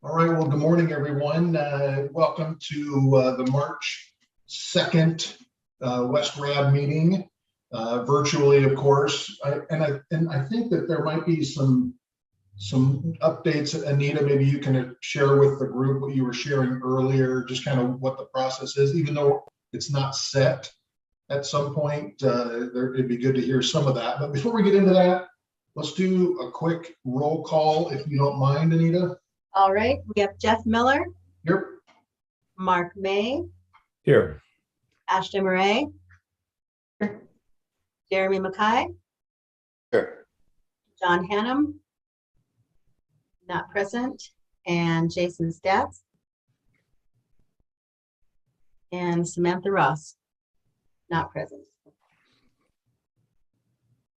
All right, well, good morning, everyone. Welcome to the March 2nd West Rad meeting, virtually, of course. And I think that there might be some updates. Anita, maybe you can share with the group what you were sharing earlier, just kind of what the process is, even though it's not set at some point. It'd be good to hear some of that. But before we get into that, let's do a quick roll call, if you don't mind, Anita. All right, we have Jeff Miller. Here. Mark May. Here. Ashton Murray. Jeremy Mackay. Here. John Hannum. Not present. And Jason Stats. And Samantha Ross. Not present.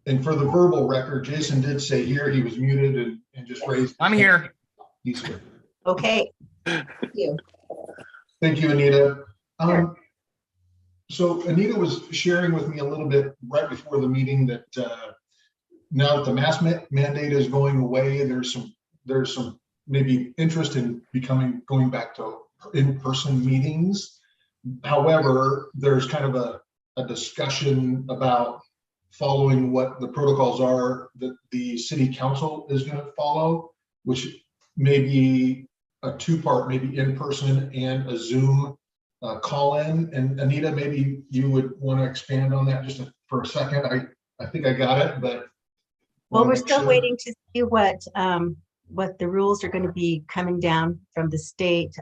And for the verbal record, Jason did say here he was muted and just raised. I'm here. He's here. Okay. Thank you. Thank you, Anita. Sure. So Anita was sharing with me a little bit right before the meeting that now that the mask mandate is going away, there's some maybe interest in going back to in-person meetings. However, there's kind of a discussion about following what the protocols are that the city council is going to follow, which may be a two-part, maybe in-person and a Zoom call-in. And Anita, maybe you would want to expand on that just for a second. I think I got it, but Well, we're still waiting to see what the rules are going to be coming down from the state,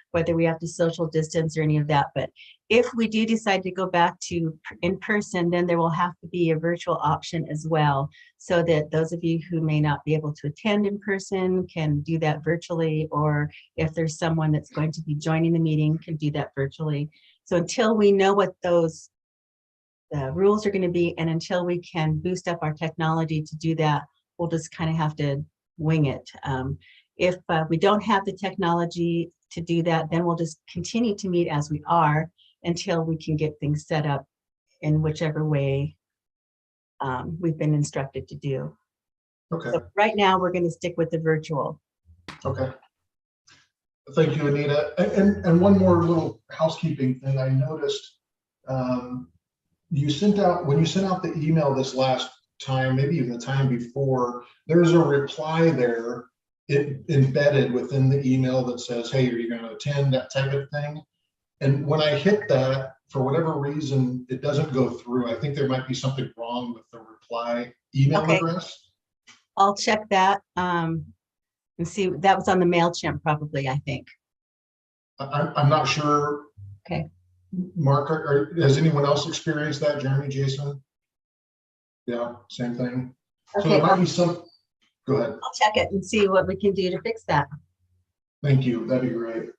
whether we have to social distance or any of that. But if we do decide to go back to in person, then there will have to be a virtual option as well, so that those of you who may not be able to attend in person can do that virtually, or if there's someone that's going to be joining the meeting, can do that virtually. So until we know what those rules are going to be, and until we can boost up our technology to do that, we'll just kind of have to wing it. If we don't have the technology to do that, then we'll just continue to meet as we are until we can get things set up in whichever way we've been instructed to do. Okay. So right now we're going to stick with the virtual. Okay. Thank you, Anita. And one more little housekeeping thing. I noticed when you sent out the email this last time, maybe even the time before, there's a reply there embedded within the email that says, hey, are you going to attend, that type of thing. And when I hit that, for whatever reason, it doesn't go through. I think there might be something wrong with the reply email address. I'll check that and see. That was on the MailChimp probably, I think. I'm not sure. Okay. Mark, has anyone else experienced that? Jeremy, Jason? Yeah, same thing. Okay, so there might be some. Go ahead. I'll check it and see what we can do to fix that. Thank you. That'd be great.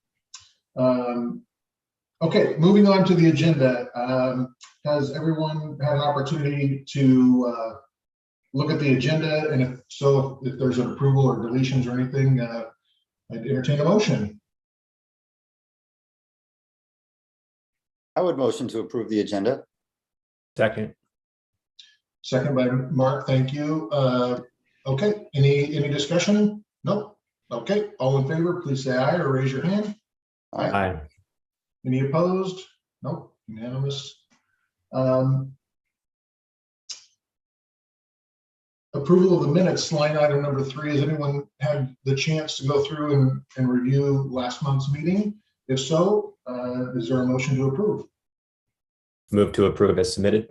Okay, moving on to the agenda. Has everyone had an opportunity to look at the agenda? And if there's an approval or deletions or anything, I'd entertain a motion. I would motion to approve the agenda. Second. Second by Mark, thank you. Okay, any discussion? Nope. Okay, all in favor, please say aye or raise your hand. Aye. Any opposed? Nope, unanimous. Approval of the minutes, line item number 3. Has anyone had the chance to go through and review last month's meeting? If so, is there a motion to approve? Move to approve as submitted.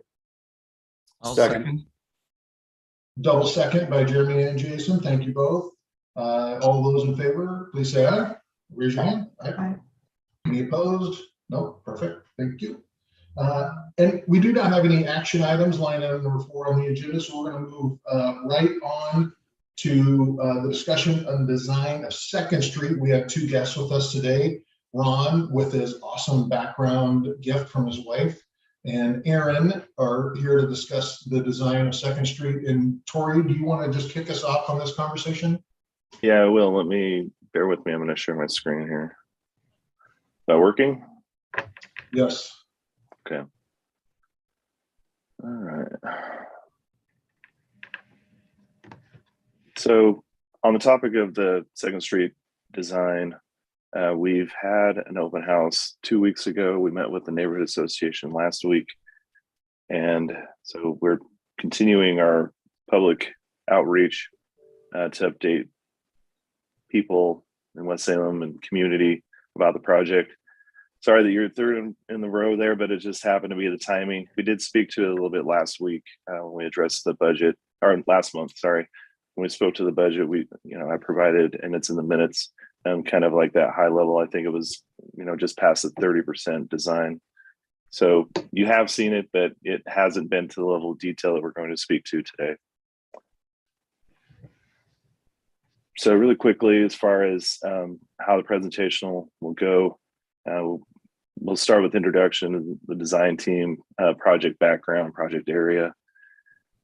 Second. Double second by Jeremy and Jason. Thank you both. All those in favor, please say aye. Raise your hand. Aye. Any opposed? No. Perfect. Thank you. And we do not have any action items, line item number 4 on the agenda, so we're going to move right on to the discussion on design of 2nd Street. We have 2 guests with us today. Ron, with his awesome background gift from his wife, and Aaron are here to discuss the design of 2nd Street. And Tori, do you want to just kick us off on this conversation? Yeah, I will. Bear with me. I'm going to share my screen here. Is that working? Yes. Okay. All right. So on the topic of the 2nd Street design. We've had an open house 2 weeks ago. We met with the neighborhood association last week. And so we're continuing our public outreach to update people in West Salem and community about the project. Sorry that you're third in the row there, but it just happened to be the timing. We did speak to it a little bit last week when we addressed the budget, or last month, sorry. When we spoke to the budget, I provided, and it's in the minutes, kind of like that high level. I think it was, just past the 30% design. So you have seen it, but it hasn't been to the level of detail that we're going to speak to today. So really quickly, as far as how the presentation will go, we'll start with introduction of the design team, project background, project area,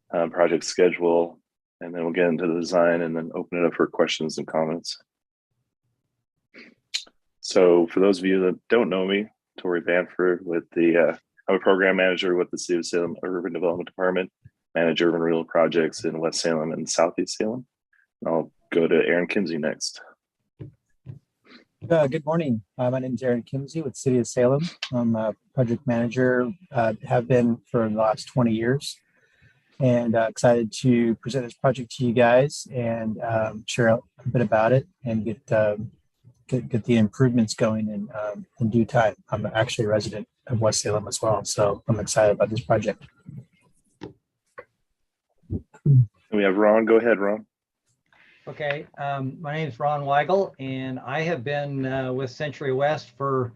project schedule, and then we'll get into the design and then open it up for questions and comments. So for those of you that don't know me, Tori Banford I'm a program manager with the City of Salem Urban Development Department, manage urban renewal projects in West Salem and Southeast Salem. I'll go to Aaron Kimsey next. Good morning. My name is Aaron Kimsey with City of Salem. I'm a project manager, have been for the last 20 years, and excited to present this project to you guys and share a bit about it and get the improvements going in due time. I'm actually a resident of West Salem as well, so I'm excited about this project. We have Ron. Go ahead, Ron. Okay, my name is Ron Weigel, and I have been with Century West for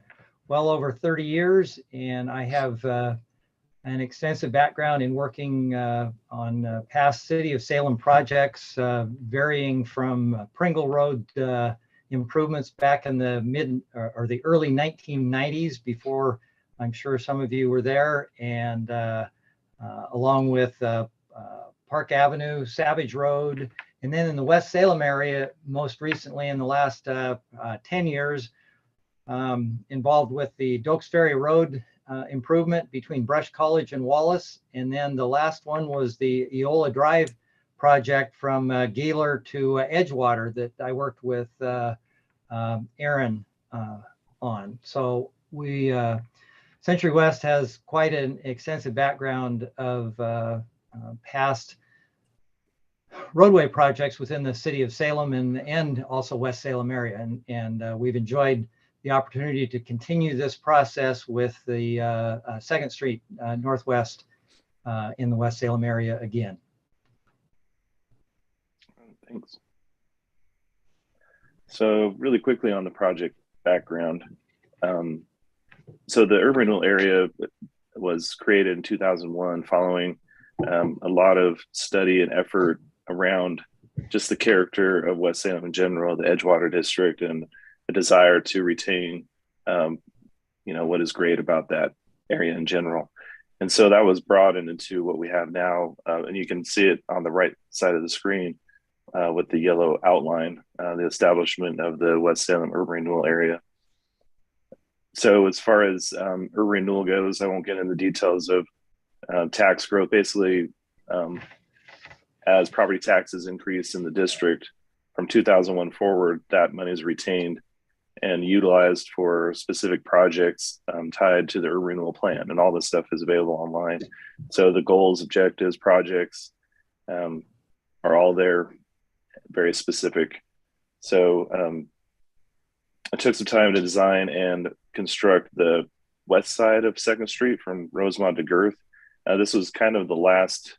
well over 30 years, and I have an extensive background in working on past City of Salem projects, varying from Pringle Road improvements back in the the early 1990s, before I'm sure some of you were there, and along with Park Avenue, Savage Road, and then in the West Salem area, most recently in the last 10 years, involved with the Dokes Ferry Road improvement between Brush College and Wallace. And then the last one was the Eola Drive project from Gaylor to Edgewater that I worked with Aaron on. So Century West has quite an extensive background of past roadway projects within the City of Salem and also West Salem area. And we've enjoyed the opportunity to continue this process with the 2nd Street Northwest in the West Salem area again. Thanks. So really quickly on the project background. So the urban renewal area was created in 2001 following a lot of study and effort around just the character of West Salem in general, the Edgewater district, and a desire to retain, what is great about that area in general. And so that was broadened into what we have now. And you can see it on the right side of the screen with the yellow outline, the establishment of the West Salem urban renewal area. So as far as urban renewal goes, I won't get into the details of tax growth. Basically, as property taxes increase in the district from 2001 forward, that money is retained and utilized for specific projects tied to the urban renewal plan. And all this stuff is available online. So the goals, objectives, projects are all there, very specific. So I took some time to design and construct the west side of 2nd Street from Rosemont to Girth. This was kind of the last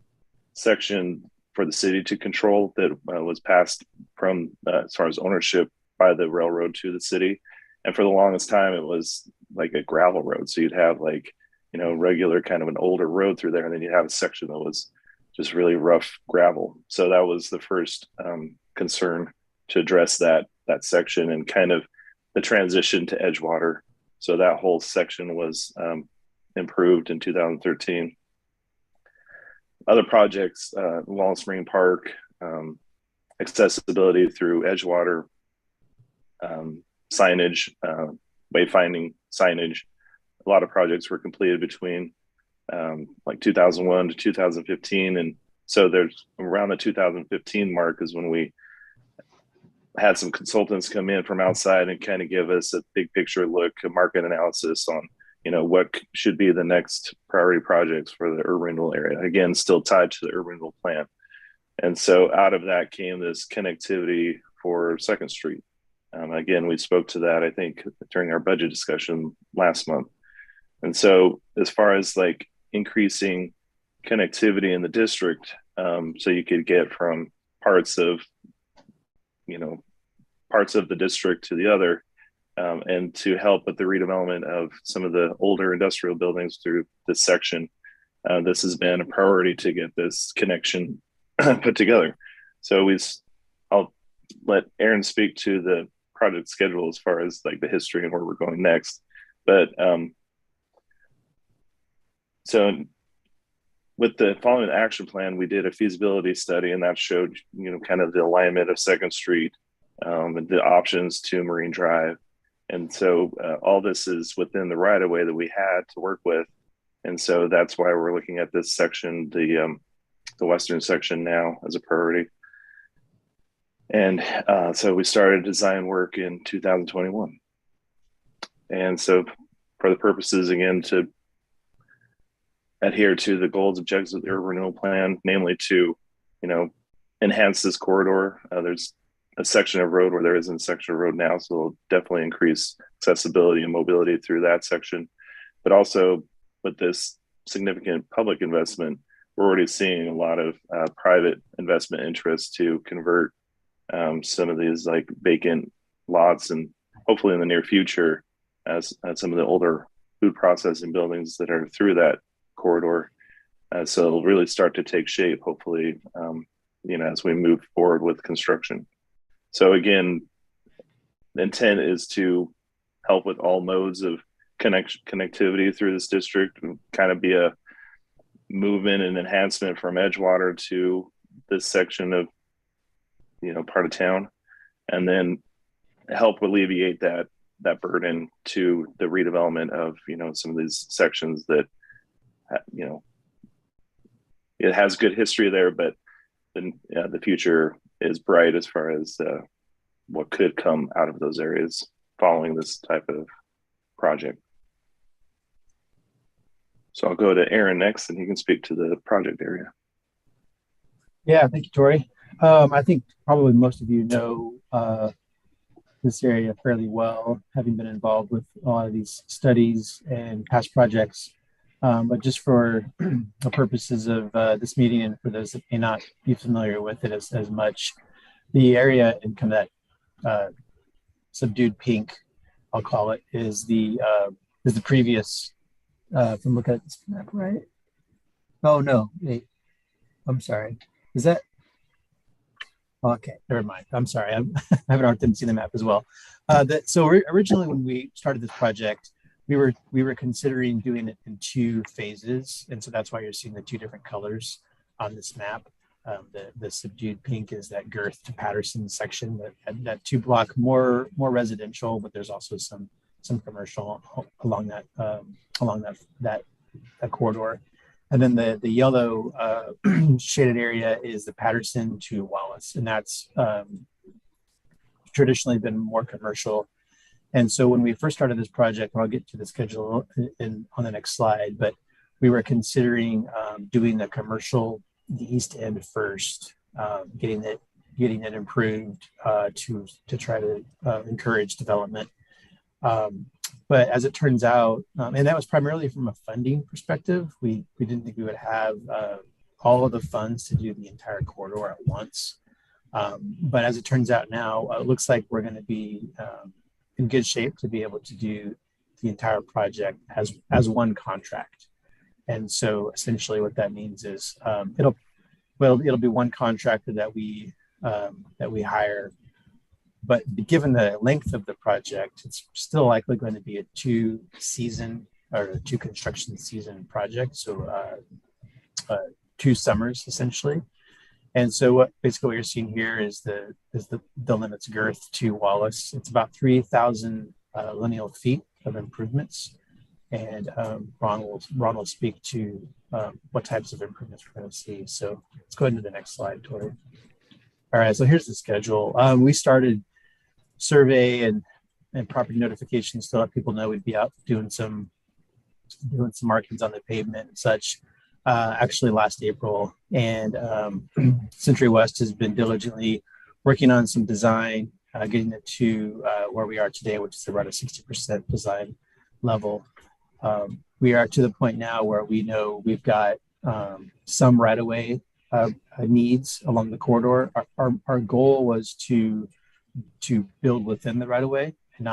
section for the city to control that was passed from as far as ownership by the railroad to the city. And for the longest time, it was like a gravel road. So you'd have regular kind of an older road through there. And then you'd have a section that was just really rough gravel. So that was the first concern to address that section and kind of the transition to Edgewater. So that whole section was improved in 2013. Other projects, Wallace Marine Park, accessibility through Edgewater, signage, wayfinding signage. A lot of projects were completed between 2001 to 2015. And so there's around the 2015 mark is when we had some consultants come in from outside and kind of give us a big picture look, a market analysis on, what should be the next priority projects for the urban renewal area. Again, still tied to the urban renewal plan. And so out of that came this connectivity for Second Street. Again, we spoke to that, I think, during our budget discussion last month. And so as far as like increasing connectivity in the district, so you could get from parts of the district to the other, and to help with the redevelopment of some of the older industrial buildings through this section. This has been a priority to get this connection put together. So I'll let Aaron speak to the project schedule as far as like the history and where we're going next. But so with the following action plan, we did a feasibility study, and that showed, kind of the alignment of Second Street, and the options to Marine Drive. And so all this is within the right of way that we had to work with. And so that's why we're looking at this section, the western section now, as a priority. And so we started design work in 2021. And so for the purposes, again, to adhere to the goals, objectives of the urban renewal plan, namely to, enhance this corridor. There's a section of road where there isn't a section of road now, so it'll definitely increase accessibility and mobility through that section. But also with this significant public investment, we're already seeing a lot of private investment interest to convert some of these like vacant lots, and hopefully in the near future, as some of the older food processing buildings that are through that corridor. So it'll really start to take shape, hopefully, as we move forward with construction. So again, the intent is to help with all modes of connectivity through this district, and kind of be a movement and enhancement from Edgewater to this section of, part of town, and then help alleviate that burden to the redevelopment of, some of these sections that, it has good history there, but the future is bright as far as what could come out of those areas following this type of project. So I'll go to Aaron next, and he can speak to the project area. Yeah, thank you, Tori. I think probably most of you know this area fairly well, having been involved with a lot of these studies and past projects. But just for the purposes of this meeting, and for those that may not be familiar with it as much, the area in kind of that subdued pink, I'll call it, is the previous. If I'm looking at this map, right? Oh no, wait, I'm sorry. Is that? Okay, never mind. I'm sorry. I have a hard time seeing the map as well. So originally, when we started this project, we were considering doing it in 2 phases, and so that's why you're seeing the 2 different colors on this map. The subdued pink is that Girth to Patterson section, that 2 block more residential, but there's also some commercial along that corridor. And then the yellow shaded area is the Patterson to Wallace, and that's traditionally been more commercial. And so when we first started this project, I'll get to the schedule on the next slide, but we were considering doing the commercial, the east end first, getting it improved to try to encourage development. But as it turns out, and that was primarily from a funding perspective, we didn't think we would have all of the funds to do the entire corridor at once. But as it turns out now, it looks like we're going to be in good shape to be able to do the entire project as one contract. And so essentially what that means is it'll be one contractor that we hire. But given the length of the project, it's still likely going to be a 2 construction season project. So 2 summers essentially. And so what you're seeing here is the limits Girth to Wallace. It's about 3,000 lineal feet of improvements. And Ron will speak to what types of improvements we're going to see. So let's go ahead to the next slide, Tori. All right, so here's the schedule. We started survey and property notifications to let people know we'd be out doing some markings on the pavement and such. Actually, last April, and Century West has been diligently working on some design, getting it to where we are today, which is around a 60% design level. We are to the point now where we know we've got some right-of-way needs along the corridor. Our goal was to build within the right-of-way and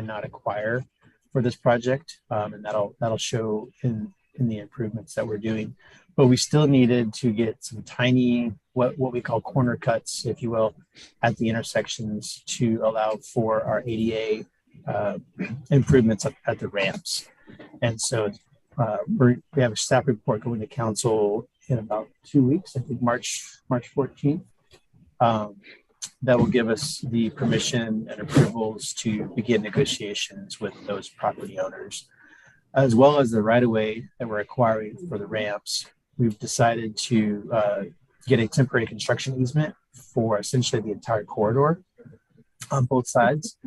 not acquire for this project, and that'll show in the improvements that we're doing. But we still needed to get some tiny what we call corner cuts, if you will, at the intersections to allow for our ADA improvements at the ramps. And so we have a staff report going to council in about 2 weeks, I think March 14th. That will give us the permission and approvals to begin negotiations with those property owners, as well as the right-of-way that we're acquiring for the ramps. We've decided to get a temporary construction easement for essentially the entire corridor on both sides.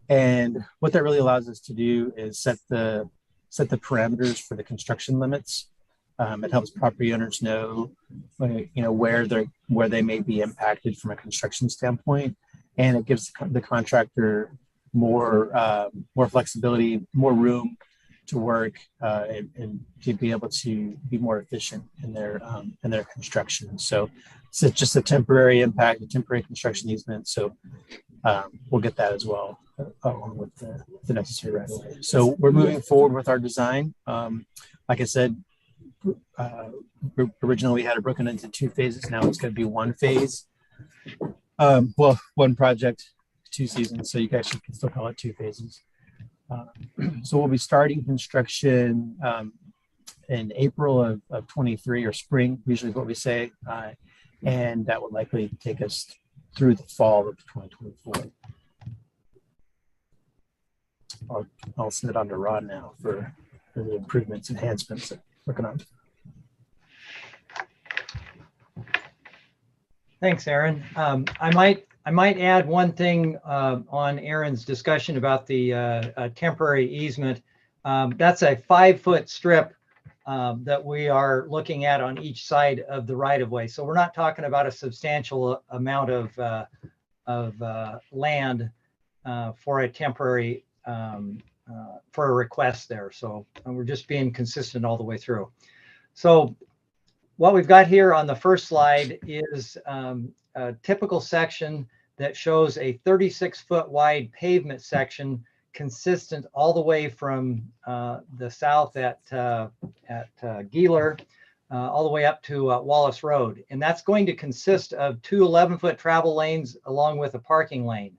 And what that really allows us to do is set the parameters for the construction limits. It helps property owners know, where they may be impacted from a construction standpoint, and it gives the contractor more flexibility, more room to work, and to be able to be more efficient in their construction. So it's just a temporary impact, a temporary construction easement. So we'll get that as well, along with the necessary right of way. So we're moving forward with our design. Like I said, originally we had it broken into 2 phases. Now it's going to be 1 phase. One project, 2 seasons. So you guys can still call it 2 phases. So we'll be starting construction in April of 23, or spring, usually what we say. And that will likely take us through the fall of 2024. I'll send it on to Rod now for the improvements, enhancements that we're working on. Thanks, Aaron. I might add one thing on Aaron's discussion about the temporary easement. That's a 5-foot strip that we are looking at on each side of the right-of-way. So we're not talking about a substantial amount of land for a temporary for a request there. So we're just being consistent all the way through. So what we've got here on the first slide is a typical section that shows a 36-foot wide pavement section consistent all the way from the south at Gieler all the way up to Wallace Road. And that's going to consist of 2 11-foot travel lanes along with a parking lane.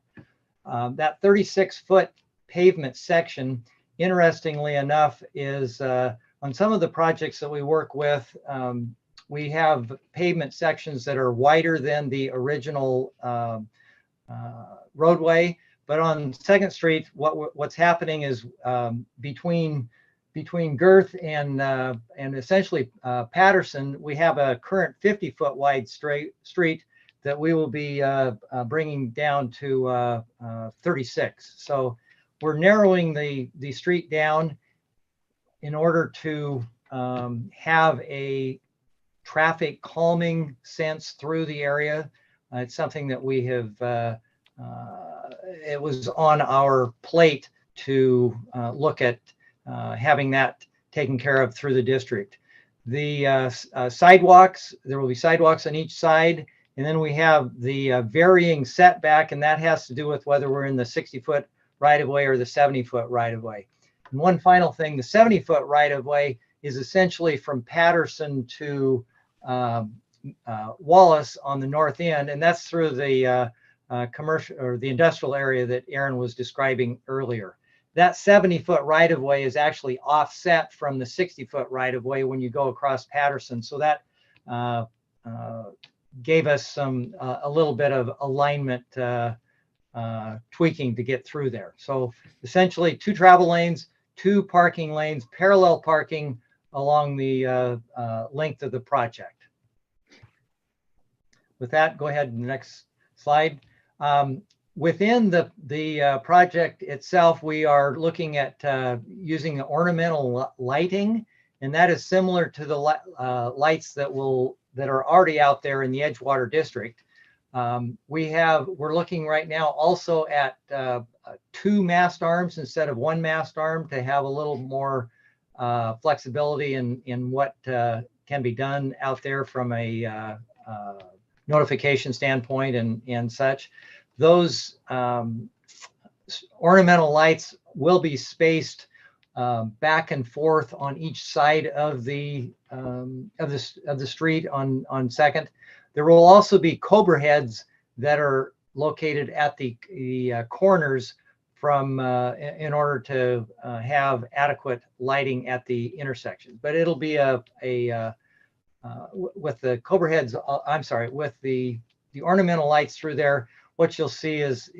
That 36-foot pavement section, interestingly enough, is on some of the projects that we work with, we have pavement sections that are wider than the original roadway. But on 2nd Street, what's happening is between Girth and essentially Patterson, we have a current 50-foot wide street that we will be bringing down to 36. So we're narrowing the street down in order to have a traffic calming sense through the area. It's something that we have, it was on our plate to look at having that taken care of through the district. The sidewalks, there will be sidewalks on each side. And then we have the varying setback, and that has to do with whether we're in the 60-foot right-of-way or the 70-foot right-of-way. And one final thing, the 70-foot right-of-way is essentially from Patterson to Wallace on the north end, and that's through the commercial or the industrial area that Aaron was describing earlier. That 70-foot right-of-way is actually offset from the 60-foot right-of-way when you go across Patterson. So that gave us some a little bit of alignment tweaking to get through there. So essentially 2 travel lanes, 2 parking lanes, parallel parking along the length of the project. with that, go ahead to the next slide. Within the project itself, we are looking at using the ornamental lighting, and that is similar to the lights that are already out there in the Edgewater district. We're looking right now also at 2 mast arms instead of 1 mast arm to have a little more flexibility in what can be done out there from a notification standpoint and such. Those ornamental lights will be spaced back and forth on each side of the street on Second. There will also be cobra heads that are located at the corners in order to have adequate lighting at the intersections. But it'll be with the cobra heads, with the ornamental lights through there, what you'll see is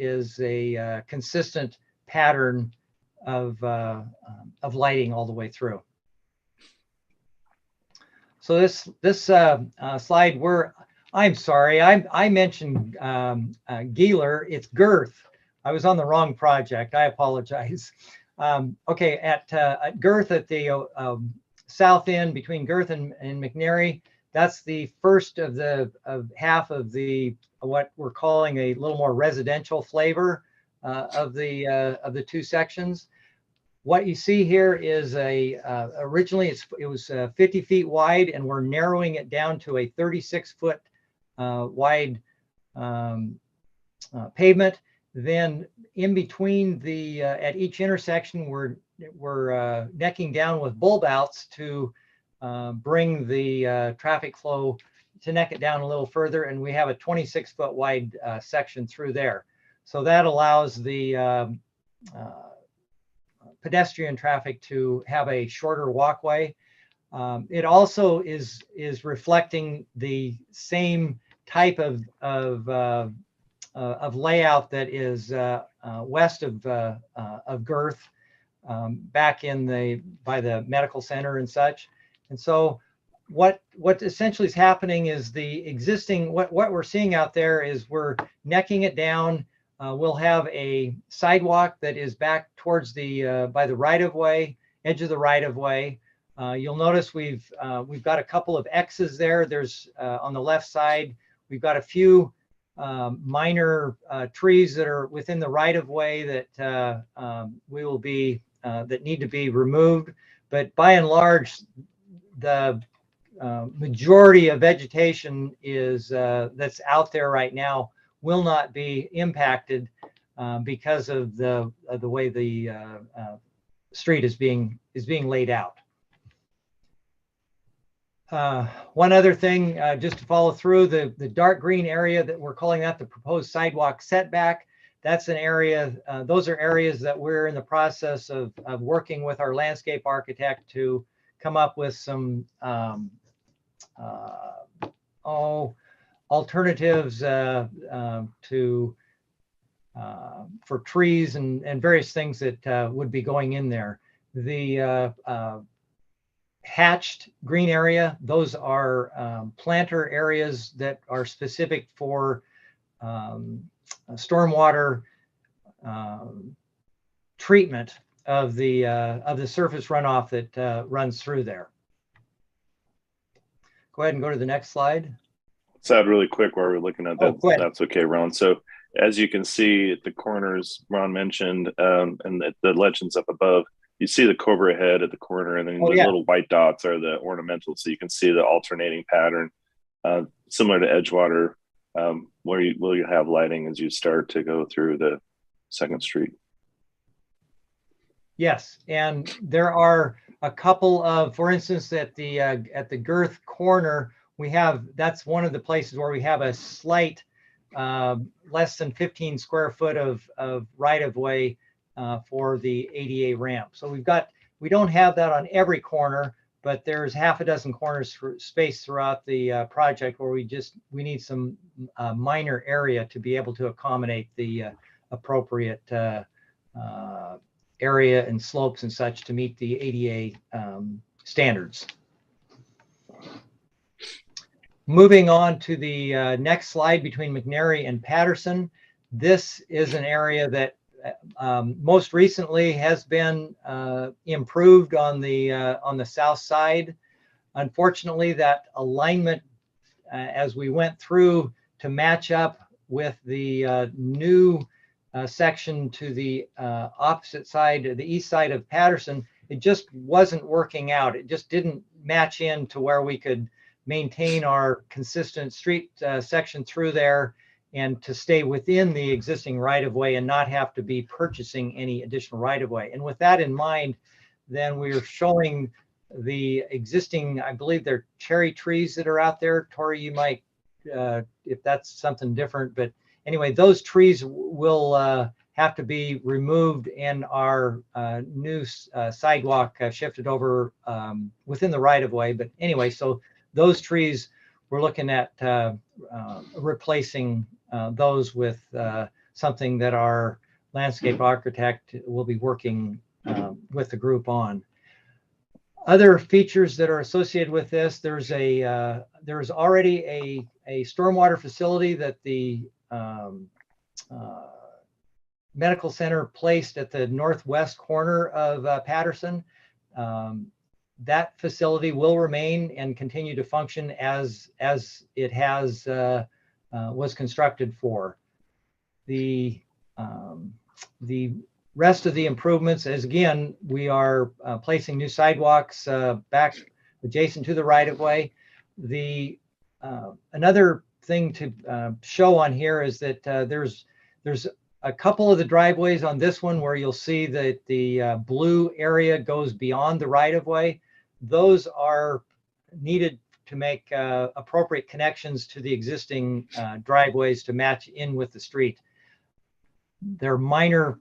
a consistent pattern of lighting all the way through. So this slide, I'm sorry, I mentioned Geeler, it's Girth. I was on the wrong project, I apologize. Okay, at Girth, at the south end between Girth and McNary, that's the first of half of what we're calling a little more residential flavor of the 2 sections. What you see here is originally it was 50 feet wide, and we're narrowing it down to a 36-foot wide pavement. Then in between at each intersection, we're necking down with bulb outs to bring the traffic flow to neck it down a little further, and we have a 26-foot wide section through there. So that allows the pedestrian traffic to have a shorter walkway. It also is reflecting the same type of layout that is west of Girth, back by the medical center and such. And so what essentially is happening is the existing, what we're seeing out there is we're necking it down. We'll have a sidewalk that is back towards by the right-of-way, edge of the right-of-way. You'll notice we've got a couple of X's there. There's on the left side, we've got a few minor trees that are within the right-of-way that that need to be removed. But by and large, the majority of vegetation that's out there right now will not be impacted because of the way the street is being laid out. One other thing, just to follow through, the dark green area that we're calling that the proposed sidewalk setback, that's an area, those are areas that we're in the process of working with our landscape architect to come up with some alternatives for trees and various things that would be going in there. The hatched green area, those are planter areas that are specific for stormwater treatment of the surface runoff that runs through there. Go ahead and go to the next slide. So I'd really quick while we're looking at that. Oh, that's okay, Ron. So as you can see at the corners, Ron mentioned, and the legends up above, you see the cobra head at the corner, and then the little white dots are the ornamental. So you can see the alternating pattern, similar to Edgewater, where you have lighting as you start to go through the Second Street. Yes, and there are a couple of, for instance, at the Girth corner, that's one of the places where we have a slight less than 15 square foot of right-of-way for the ADA ramp. So we don't have that on every corner, but there's half a dozen corners for space throughout the project where we need some minor area to be able to accommodate the appropriate area and slopes and such to meet the ADA standards. moving on to the next slide between McNary and Patterson. This is an area that most recently has been improved on the south side. Unfortunately, that alignment as we went through to match up with the new section to the opposite side, the east side of Patterson, it just wasn't working out. It just didn't match in to where we could maintain our consistent street section through there and to stay within the existing right-of-way and not have to be purchasing any additional right-of-way. And with that in mind, then we're showing the existing, I believe they're cherry trees that are out there. Tori, you might, if that's something different, but anyway, those trees will have to be removed and our new sidewalk shifted over within the right-of-way. But anyway, so those trees, we're looking at replacing those with something that our landscape architect will be working with the group on. Other features that are associated with this, there's already a stormwater facility that the medical center placed at the northwest corner of Patterson. That facility will remain and continue to function as it has was constructed for. The rest of the improvements, as again, we are placing new sidewalks back adjacent to the right-of-way. Another thing to show on here is that there's a couple of the driveways on this one where you'll see that the blue area goes beyond the right-of-way. Those are needed to make appropriate connections to the existing driveways to match in with the street. They're minor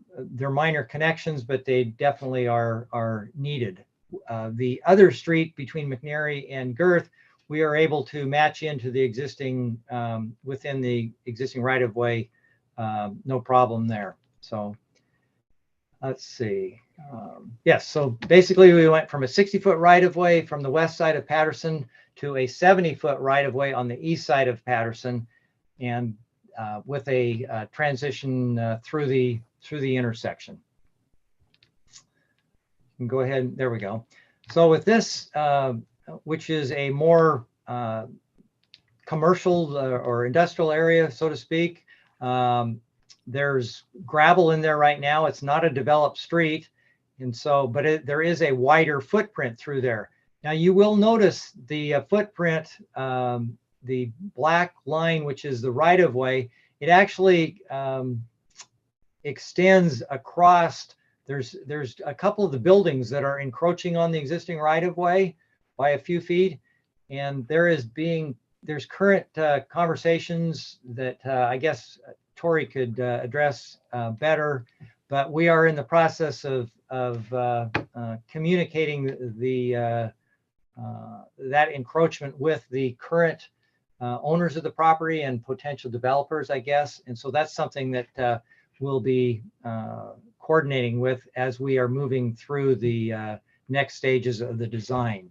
connections, but they definitely are needed. The other street between McNary and Girth, we are able to match into the existing within the existing right-of-way, no problem there. So let's see. Yes, so basically we went from a 60-foot right-of-way from the west side of Patterson to a 70-foot right-of-way on the east side of Patterson, and with a transition through the intersection. You can go ahead. There we go. So with this, which is a more commercial or industrial area, so to speak, there's gravel in there right now. It's not a developed street, and so, but there is a wider footprint through there. Now you will notice the footprint. The black line, which is the right-of-way, it actually extends across. There's a couple of the buildings that are encroaching on the existing right-of-way by a few feet, and there's current conversations that I guess Tori could address better, but we are in the process of communicating that encroachment with the current owners of the property and potential developers, I guess. And so that's something that we'll be coordinating with as we are moving through the next stages of the design.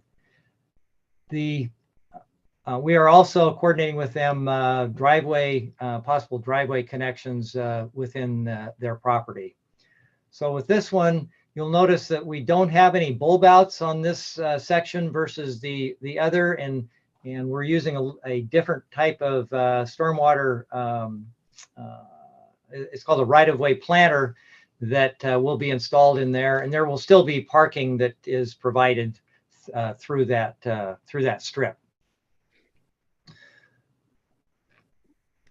We are also coordinating with them possible driveway connections within their property. So with this one, you'll notice that we don't have any bulb outs on this section versus the other, and we're using a different type of stormwater. It's called a right-of-way planter that will be installed in there, and there will still be parking that is provided through that strip.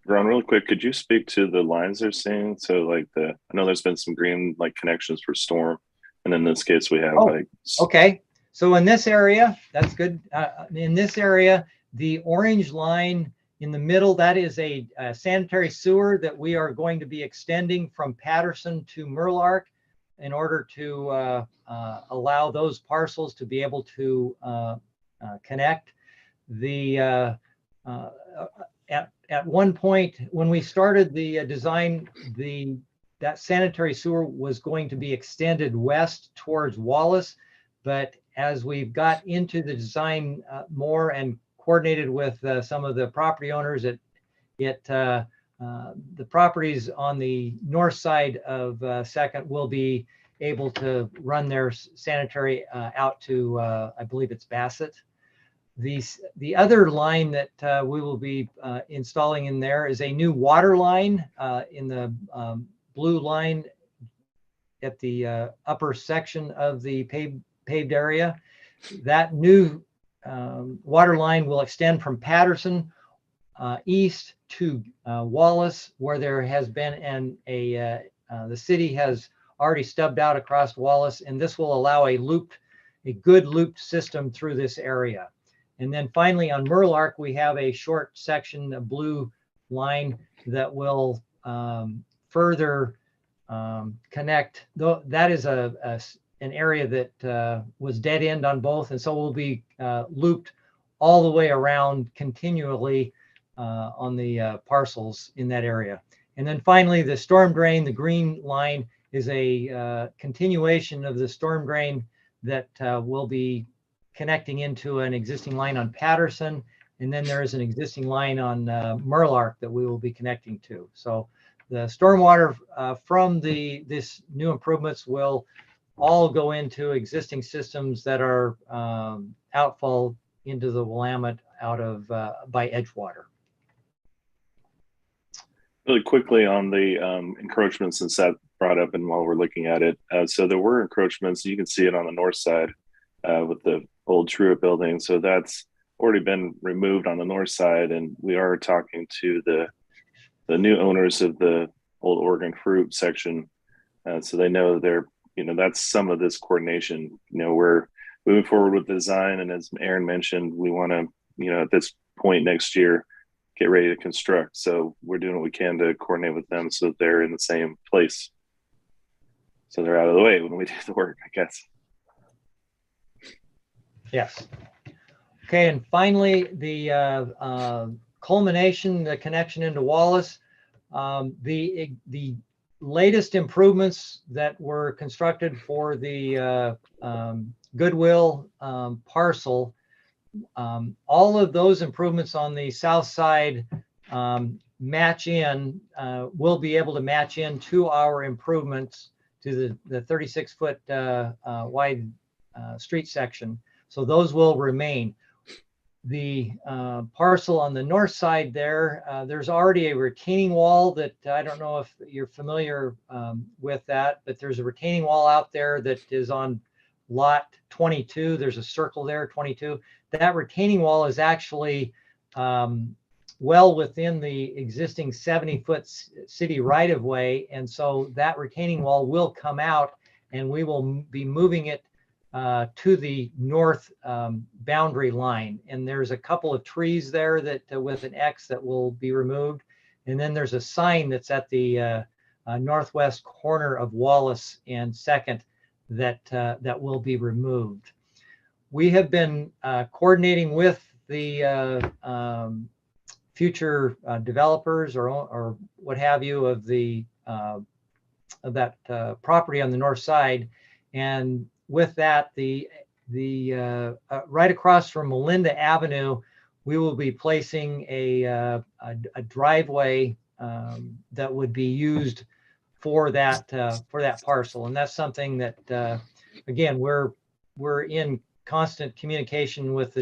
Ron, real quick, could you speak to the lines they're seeing? So like I know there's been some green like connections for storm, and in this case we have Okay. So in this area, that's good. In this area, the orange line in the middle, that is a sanitary sewer that we are going to be extending from Patterson to Murlark in order to allow those parcels to be able to connect. At one point when we started the design, that sanitary sewer was going to be extended west towards Wallace, but as we've got into the design more and coordinated with some of the property owners. The properties on the north side of Second will be able to run their sanitary out to, I believe it's Bassett. The other line that we will be installing in there is a new water line in the blue line at the upper section of the paved area. That new water line will extend from Patterson east to Wallace, where there has been the city has already stubbed out across Wallace, and this will allow a good looped system through this area. And then finally on Murlark, we have a short section, a blue line that will further connect. That is an area that was dead end on both, and so will be looped all the way around continually on the parcels in that area. And then finally, the storm drain, the green line, is a continuation of the storm drain that will be connecting into an existing line on Patterson. And then there is an existing line on Murlark that we will be connecting to. So the stormwater from this new improvements will all go into existing systems that are outfall into the Willamette out of by Edgewater. Really quickly on the encroachments, since that brought up and while we're looking at it. So there were encroachments. You can see it on the north side with the old Truett building. So that's already been removed on the north side. And we are talking to the new owners of the old Oregon Fruit section. So they know that's some of this coordination. We're moving forward with the design. And as Aaron mentioned, we want to, at this point next year, get ready to construct. So we're doing what we can to coordinate with them so that they're in the same place. So they're out of the way when we do the work, I guess. Yes. Okay, and finally, the culmination, the connection into Wallace. The latest improvements that were constructed for the Goodwill parcel, all of those improvements on the south side will be able to match in to our improvements to the 36-foot wide street section. So those will remain. The parcel on the north side there's already a retaining wall that I don't know if you're familiar with that, but there's a retaining wall out there that is on lot 22. There's a circle there, 22. That retaining wall is actually well within the existing 70-foot city right-of-way. And so that retaining wall will come out, and we will be moving it to the north boundary line. And there's a couple of trees there that with an X that will be removed. And then there's a sign that's at the northwest corner of Wallace and Second that will be removed. We have been coordinating with the future developers or what have you of that property on the north side, and with that, the right across from Melinda Avenue, we will be placing a driveway that would be used for that parcel, and that's something that again we're in constant communication with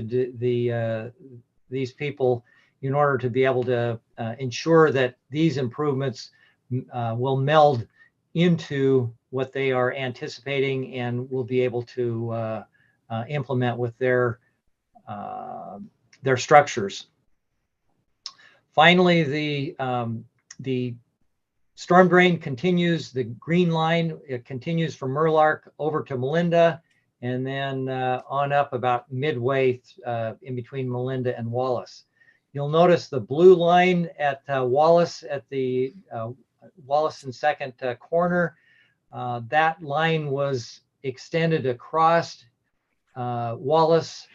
these people in order to be able to ensure that these improvements will meld into what they are anticipating and will be able to implement with their structures. Finally, the storm drain continues. The green line, it continues from Murlark over to Melinda, and then on up about midway in between Melinda and Wallace. You'll notice the blue line at Wallace, at the Wallace and Second corner. That line was extended across Wallace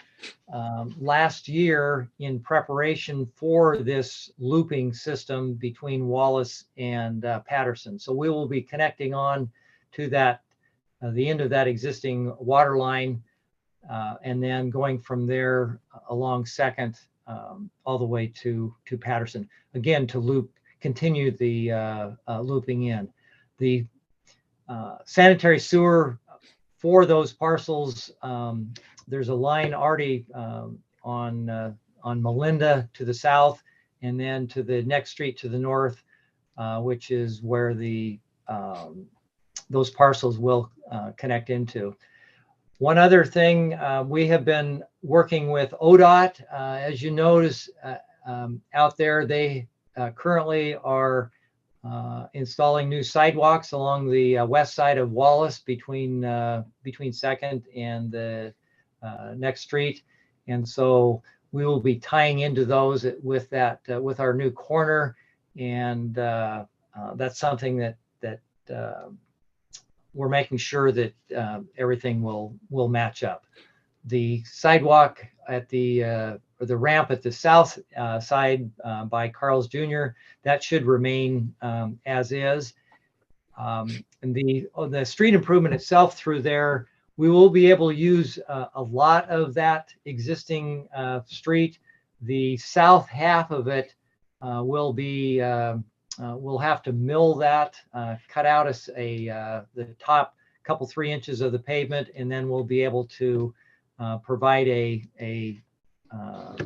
last year in preparation for this looping system between Wallace and Patterson. So we will be connecting on to that, the end of that existing water line, and then going from there along Second all the way to Patterson. Again, to continue the looping in. The sanitary sewer for those parcels, there's a line already on Melinda to the south, and then to the next street to the north, which is where those parcels will connect into. One other thing, we have been working with ODOT. As you notice out there, they currently are installing new sidewalks along the west side of Wallace between 2nd and the next street. And so we will be tying into those with our new corner. And that's something that we're making sure that everything will match up. The sidewalk at the ramp at the south side by Carl's Jr., that should remain as is. And the street improvement itself through there, we will be able to use a lot of that existing street. The south half of it will be we'll have to mill that, cut out the top couple 3 inches of the pavement, and then we'll be able to provide a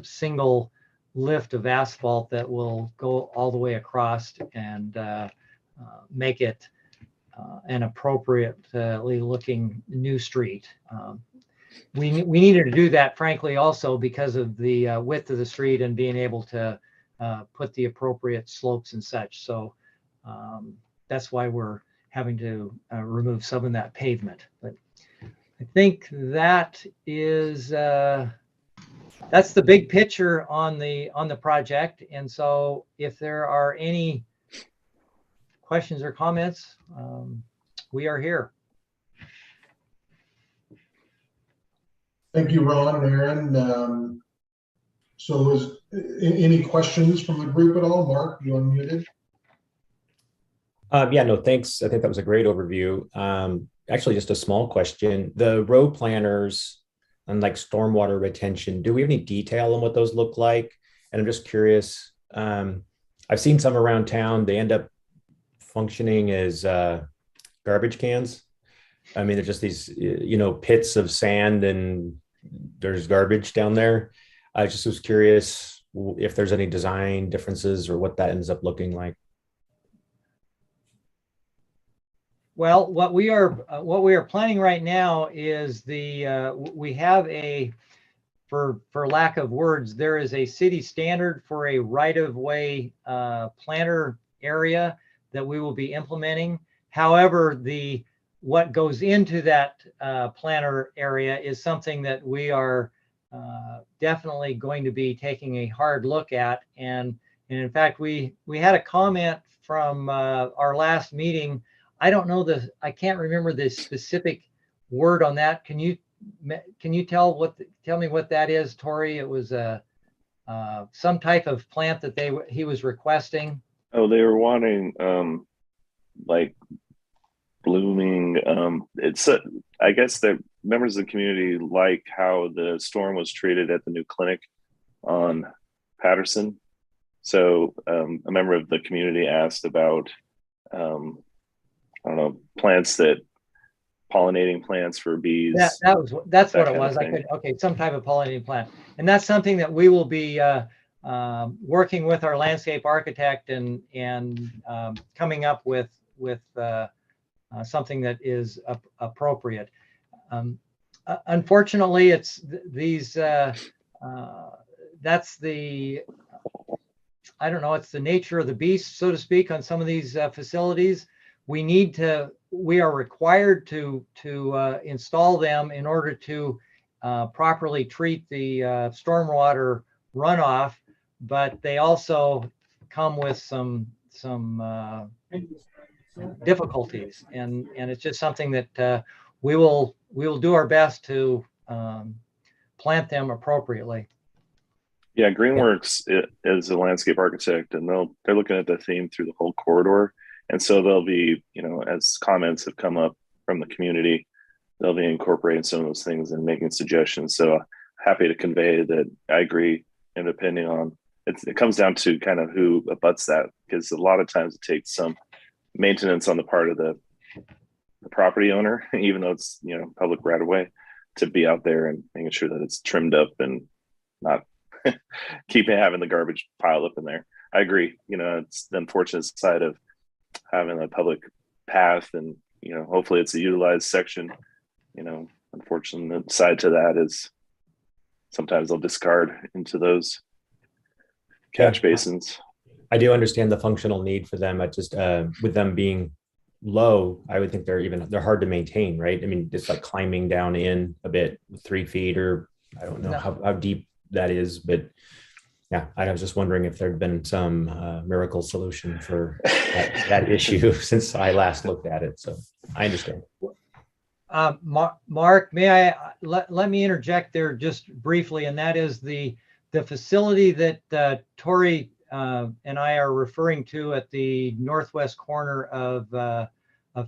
single lift of asphalt that will go all the way across and make it an appropriately looking new street. We needed to do that, frankly, also because of the width of the street and being able to put the appropriate slopes and such. So that's why we're having to remove some of that pavement. But I think that is that's the big picture on the project. And so if there are any questions or comments, we are here. Thank you, Ron and Aaron. So is any questions from the group at all? Mark, you unmuted? Yeah, no, thanks. I think that was a great overview. Actually, just a small question. The road planners and like stormwater retention, do we have any detail on what those look like? And I'm just curious. I've seen some around town. They end up functioning as garbage cans. I mean, they're just these, pits of sand and there's garbage down there. I just was curious if there's any design differences or what that ends up looking like. Well, what we are planning right now is we have for lack of words, there is a city standard for a right-of-way planter area that we will be implementing. However, what goes into that planter area is something that we are definitely going to be taking a hard look at. And in fact, we had a comment from our last meeting. I don't know I can't remember the specific word on that. Can you tell me what that is, Tori? It was some type of plant that he was requesting. Oh, they were wanting like blooming. I guess the members of the community like how the storm was treated at the new clinic on Patterson. So a member of the community asked about I don't know, pollinating plants for bees. That's what it was. Okay, some type of pollinating plant, and that's something that we will be working with our landscape architect and coming up with something that is appropriate. Unfortunately, it's these. That's the. I don't know. It's the nature of the beast, so to speak, on some of these facilities. We are required to install them in order to properly treat the stormwater runoff, but they also come with some difficulties, and it's just something that we will do our best to plant them appropriately. Yeah, Greenworks is a landscape architect, and they're looking at the theme through the whole corridor. And so they'll be, as comments have come up from the community, they'll be incorporating some of those things and making suggestions. So happy to convey that I agree and depending on it comes down to kind of who abuts that, because a lot of times it takes some maintenance on the part of the property owner, even though it's public right of way, to be out there and making sure that it's trimmed up and not keeping having the garbage piled up in there. I agree. It's the unfortunate side of having a public path, and hopefully it's a utilized section. Unfortunate side to that is sometimes they'll discard into those catch basins. I do understand the functional need for them. I just with them being low, I would think they're hard to maintain, right? I mean, it's like climbing down in a bit, 3 feet, or I don't know how deep that is, but yeah, I was just wondering if there'd been some miracle solution for that issue since I last looked at it. So I understand. Mark, may I let me interject there just briefly, and that is the facility that Tori and I are referring to at the northwest corner of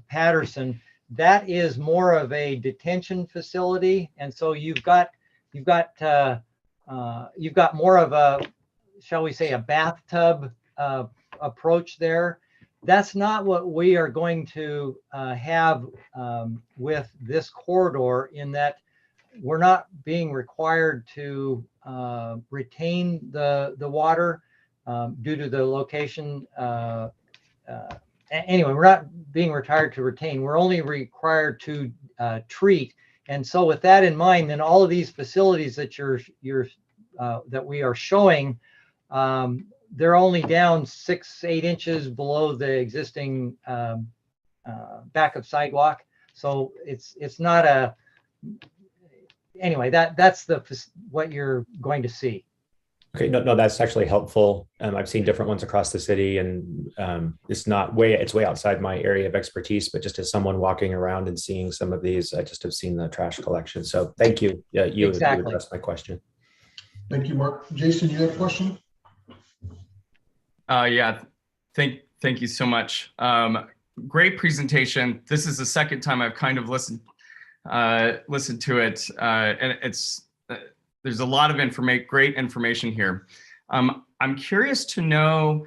Patterson. That is more of a detention facility, and so you've got more of a, shall we say, a bathtub approach there. That's not what we are going to have with this corridor, in that we're not being required to retain the water due to the location. Anyway, we're not being required to retain. We're only required to treat. And so with that in mind, then all of these facilities that that we are showing, they're only down 6-8 inches below the existing back of sidewalk. So it's not a, anyway, that's what you're going to see. Okay, no, that's actually helpful. I've seen different ones across the city, and it's way outside my area of expertise, but just as someone walking around and seeing some of these, I just have seen the trash collection. So thank you. Yeah, you addressed my question. Thank you, Mark. Jason, you have a question? Yeah, thank you so much. Great presentation. This is the second time I've kind of listened to it, and there's a lot of great information here. I'm curious to know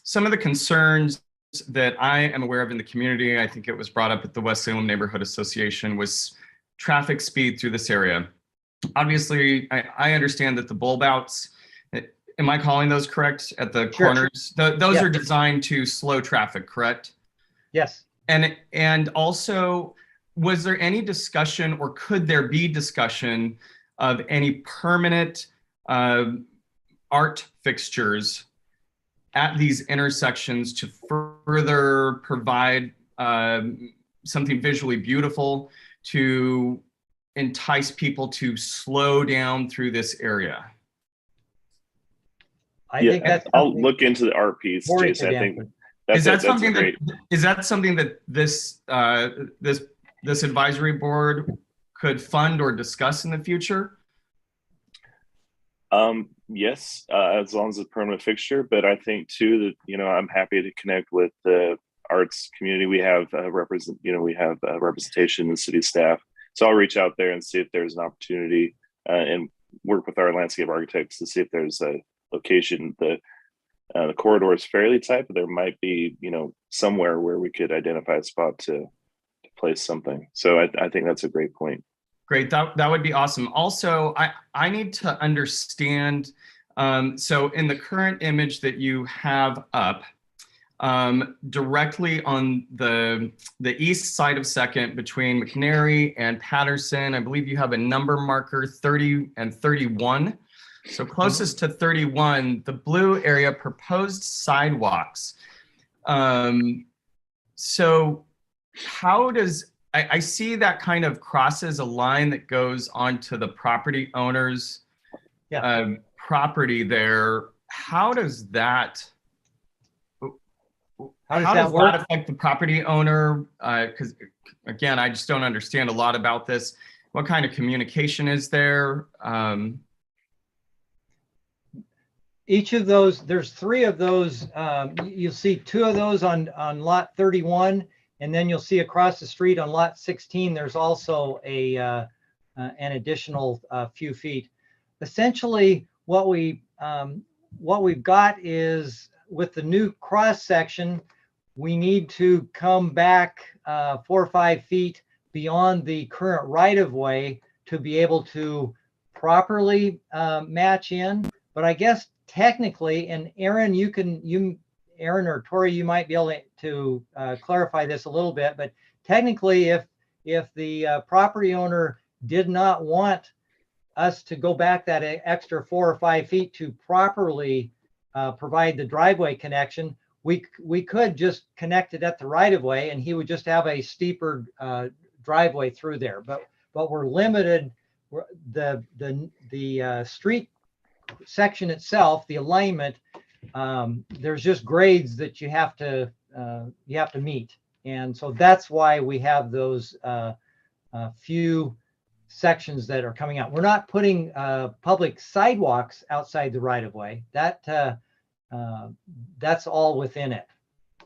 some of the concerns that I am aware of in the community. I think it was brought up at the West Salem Neighborhood Association, was traffic speed through this area. Obviously, I understand that the bulb outs, am I calling those correct, at the corners? Those are designed to slow traffic, correct? Yes. And also, was there any discussion, or could there be discussion of any permanent art fixtures at these intersections to further provide something visually beautiful to entice people to slow down through this area? I think that's, I'll look into the art piece, Jason. I think is that something that this advisory board could fund or discuss in the future? Yes, as long as it's a permanent fixture. But I think too that I'm happy to connect with the arts community. We have representation in the city staff, so I'll reach out there and see if there's an opportunity and work with our landscape architects to see if there's a location. The corridor is fairly tight, but there might be somewhere where we could identify a spot to place something. So I think that's a great point. Great, that would be awesome. Also, I need to understand, so in the current image that you have up, directly on the east side of 2nd between McNary and Patterson, I believe you have a number marker 30 and 31. So closest to 31, the blue area, proposed sidewalks. So how does, I see that kind of crosses a line that goes onto the property owner's property there. How does that work? That affect the property owner? Because again, I just don't understand a lot about this. What kind of communication is there? Each of those, there's 3 of those. You'll see 2 of those on lot 31, and then you'll see across the street on lot 16, there's also a an additional few feet. Essentially, what we've got is with the new cross section, we need to come back 4 or 5 feet beyond the current right of way to be able to properly match in. But I guess technically, and Aaron, Aaron or Tori, you might be able to clarify this a little bit, but technically, if the property owner did not want us to go back that extra 4 or 5 feet to properly provide the driveway connection, we could just connect it at the right of way, and he would just have a steeper driveway through there. But we're limited. The street section itself, the alignment, there's just grades that you have to meet, and so that's why we have those few sections that are coming out. We're not putting public sidewalks outside the right of way. That's all within it.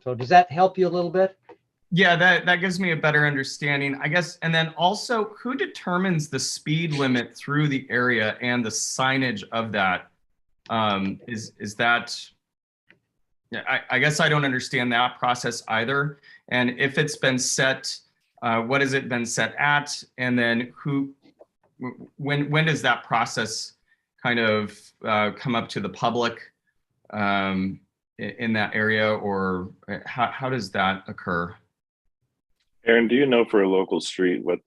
So does that help you a little bit? Yeah, that gives me a better understanding, I guess. And then also, who determines the speed limit through the area and the signage of that? Is that? Yeah, I guess I don't understand that process either. And if it's been set, what has it been set at? And then when does that process kind of come up to the public in that area, or how does that occur? Aaron, do you know for a local street what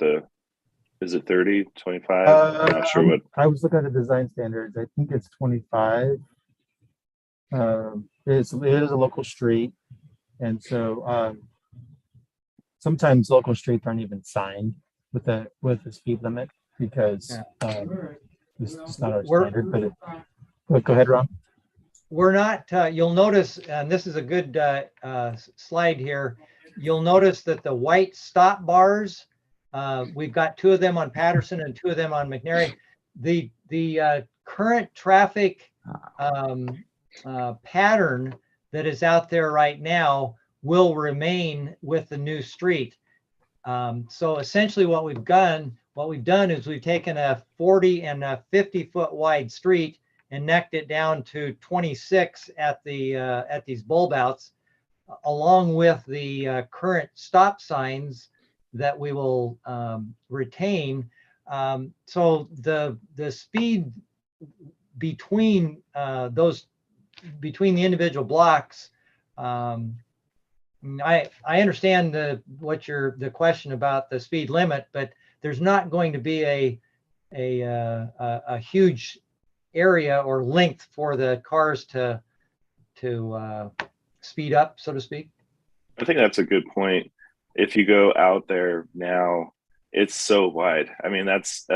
is it 30, 25? I'm not sure what. I was looking at the design standards. I think it's 25. It is a local street, and so sometimes local streets aren't even signed with the speed limit because it's not our standard. But go ahead, Ron. We're not. You'll notice, and this is a good slide here. You'll notice that the white stop bars, we've got 2 of them on Patterson and 2 of them on McNary. The current traffic pattern that is out there right now will remain with the new street. So essentially what we've done is we've taken a 40 and a 50-foot wide street and necked it down to 26 at these bulb outs, along with the current stop signs that we will retain. So the speed between between the individual blocks, I understand the question about the speed limit, but there's not going to be a huge area or length for the cars to speed up, so to speak. I think that's a good point. If you go out there now, it's so wide. I mean, that's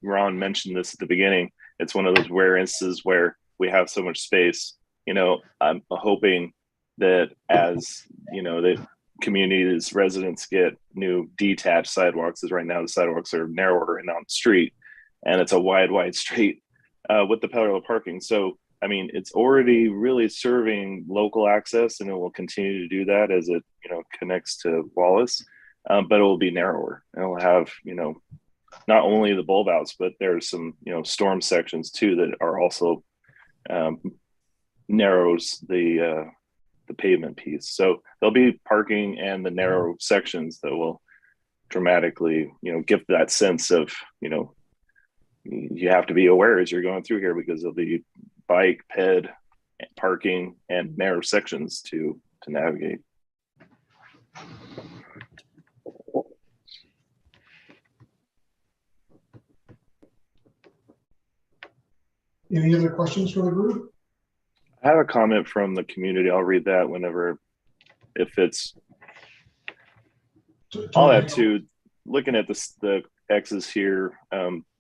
Ron mentioned this at the beginning. It's one of those rare instances where we have so much space. I'm hoping that as the community's residents get new detached sidewalks, as right now the sidewalks are narrower and on the street, and it's a wide street with the parallel parking. So I mean, it's already really serving local access, and it will continue to do that as it connects to Wallace, but it will be narrower. And it'll have not only the bulb outs, but there's some storm sections too that are also narrows the pavement piece. So there'll be parking and the narrow sections that will dramatically give that sense of you have to be aware as you're going through here, because there'll be bike, ped, parking, and narrow sections to navigate. Any other questions for the group? I have a comment from the community. I'll read that if it's. I'll add to looking at the X's here.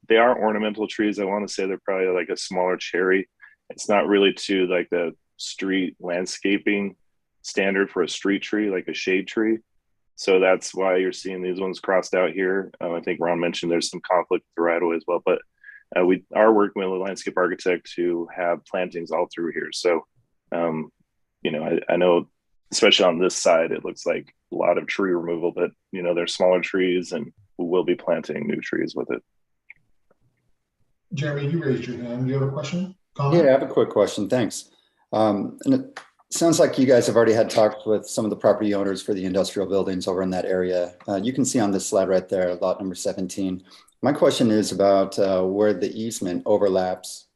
They are ornamental trees. I want to say they're probably like a smaller cherry. It's not really to like the street landscaping standard for a street tree, like a shade tree. So that's why you're seeing these ones crossed out here. I think Ron mentioned there's some conflict with the right of way as well, but we are working with a landscape architect to have plantings all through here. So, I know, especially on this side, it looks like a lot of tree removal, but, they're smaller trees, and we will be planting new trees with it. Jeremy, you raised your hand. Do you have a question? Yeah, Comment? I have a quick question. Thanks. And it sounds like you guys have already had talks with some of the property owners for the industrial buildings over in that area. You can see on this slide right there, lot number 17. My question is about where the easement overlaps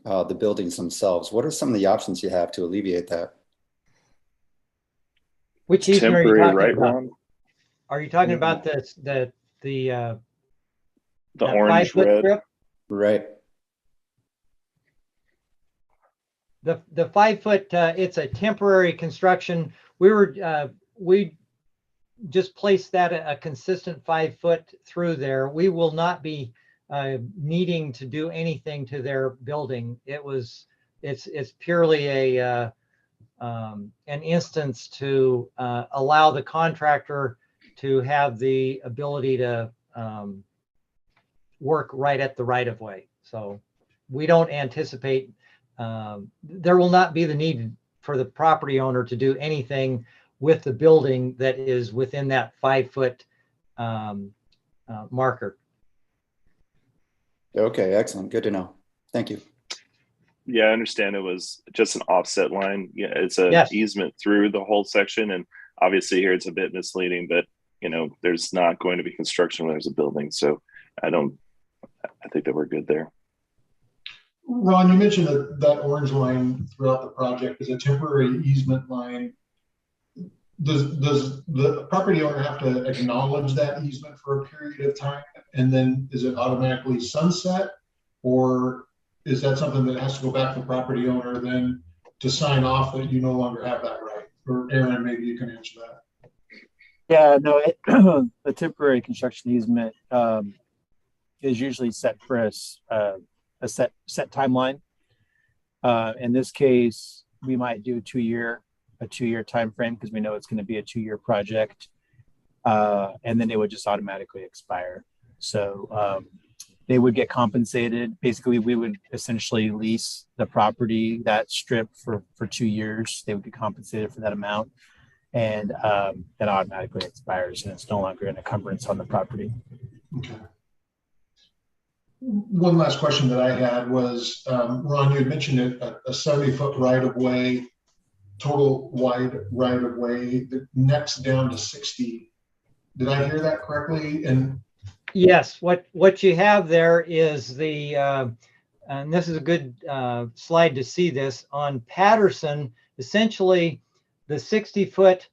the buildings themselves. What are some of the options you have to alleviate that? Which easement are you Temporary, talking right, about? Ron? Are you talking about the The that orange 5-foot red. strip? Right. The 5-foot, it's a temporary construction. We just placed that a consistent 5-foot through there. We will not be needing to do anything to their building. It's purely an instance to allow the contractor to have the ability to work right at the right of way. So we don't anticipate there will not be the need for the property owner to do anything with the building that is within that 5-foot marker. Okay, excellent. Good to know. Thank you. Yeah, I understand it was just an offset line. Yeah, it's a Yes. easement through the whole section, and obviously here it's a bit misleading, but there's not going to be construction when there's a building. So I think that we're good there. Ron, you mentioned that orange line throughout the project is a temporary easement line. Does the property owner have to acknowledge that easement for a period of time, and then is it automatically sunset, or is that something that has to go back to the property owner then to sign off that you no longer have that right? Or Aaron, maybe you can answer that. Yeah, no, a temporary construction easement is usually set for a set timeline. In this case, we might do a two-year time frame because we know it's going to be a 2-year project, and then it would just automatically expire. So they would get compensated. Basically, we would essentially lease the property, that strip, for 2 years. They would get compensated for that amount, and that automatically expires, and it's no longer an encumbrance on the property. Okay. One last question that I had was, Ron, you had mentioned a 70-foot right-of-way, total wide right-of-way that necks down to 60. Did I hear that correctly? And Yes, what you have there is and this is a good slide to see this on Patterson. Essentially, the 60-foot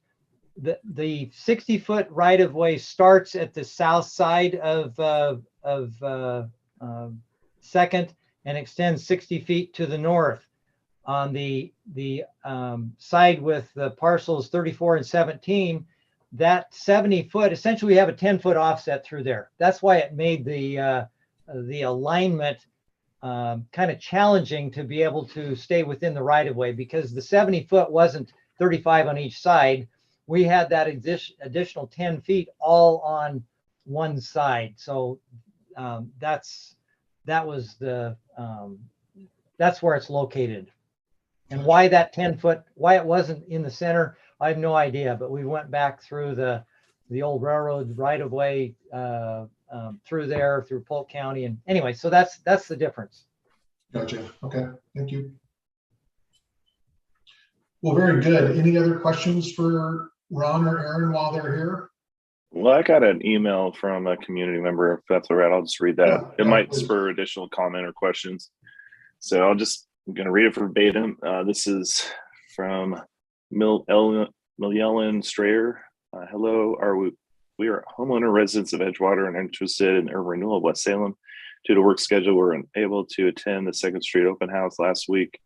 right of way starts at the south side of Second and extends 60 feet to the north. On the side with the parcels 34 and 17. That 70-foot, essentially we have a 10-foot offset through there. That's why it made the alignment kind of challenging to be able to stay within the right of way, because the 70-foot wasn't 35 on each side. We had that additional 10 feet all on one side. So that's where it's located. And why that 10-foot, why it wasn't in the center, I have no idea, but we went back through the old railroad right of way through there, through Polk County. And anyway, so that's the difference. gotcha. Okay, thank you. Well, very good. Any other questions for Ron or Aaron while they're here? Well, I got an email from a community member. If that's all right, I'll just read that. Yeah, it might please. spur additional comment or questions. So I'm going to read it verbatim. This is from Millellen Strayer. Hello, we are homeowner residents of Edgewater and interested in urban renewal of West Salem. Due to work schedule, we were unable to attend the 2nd Street open house last week.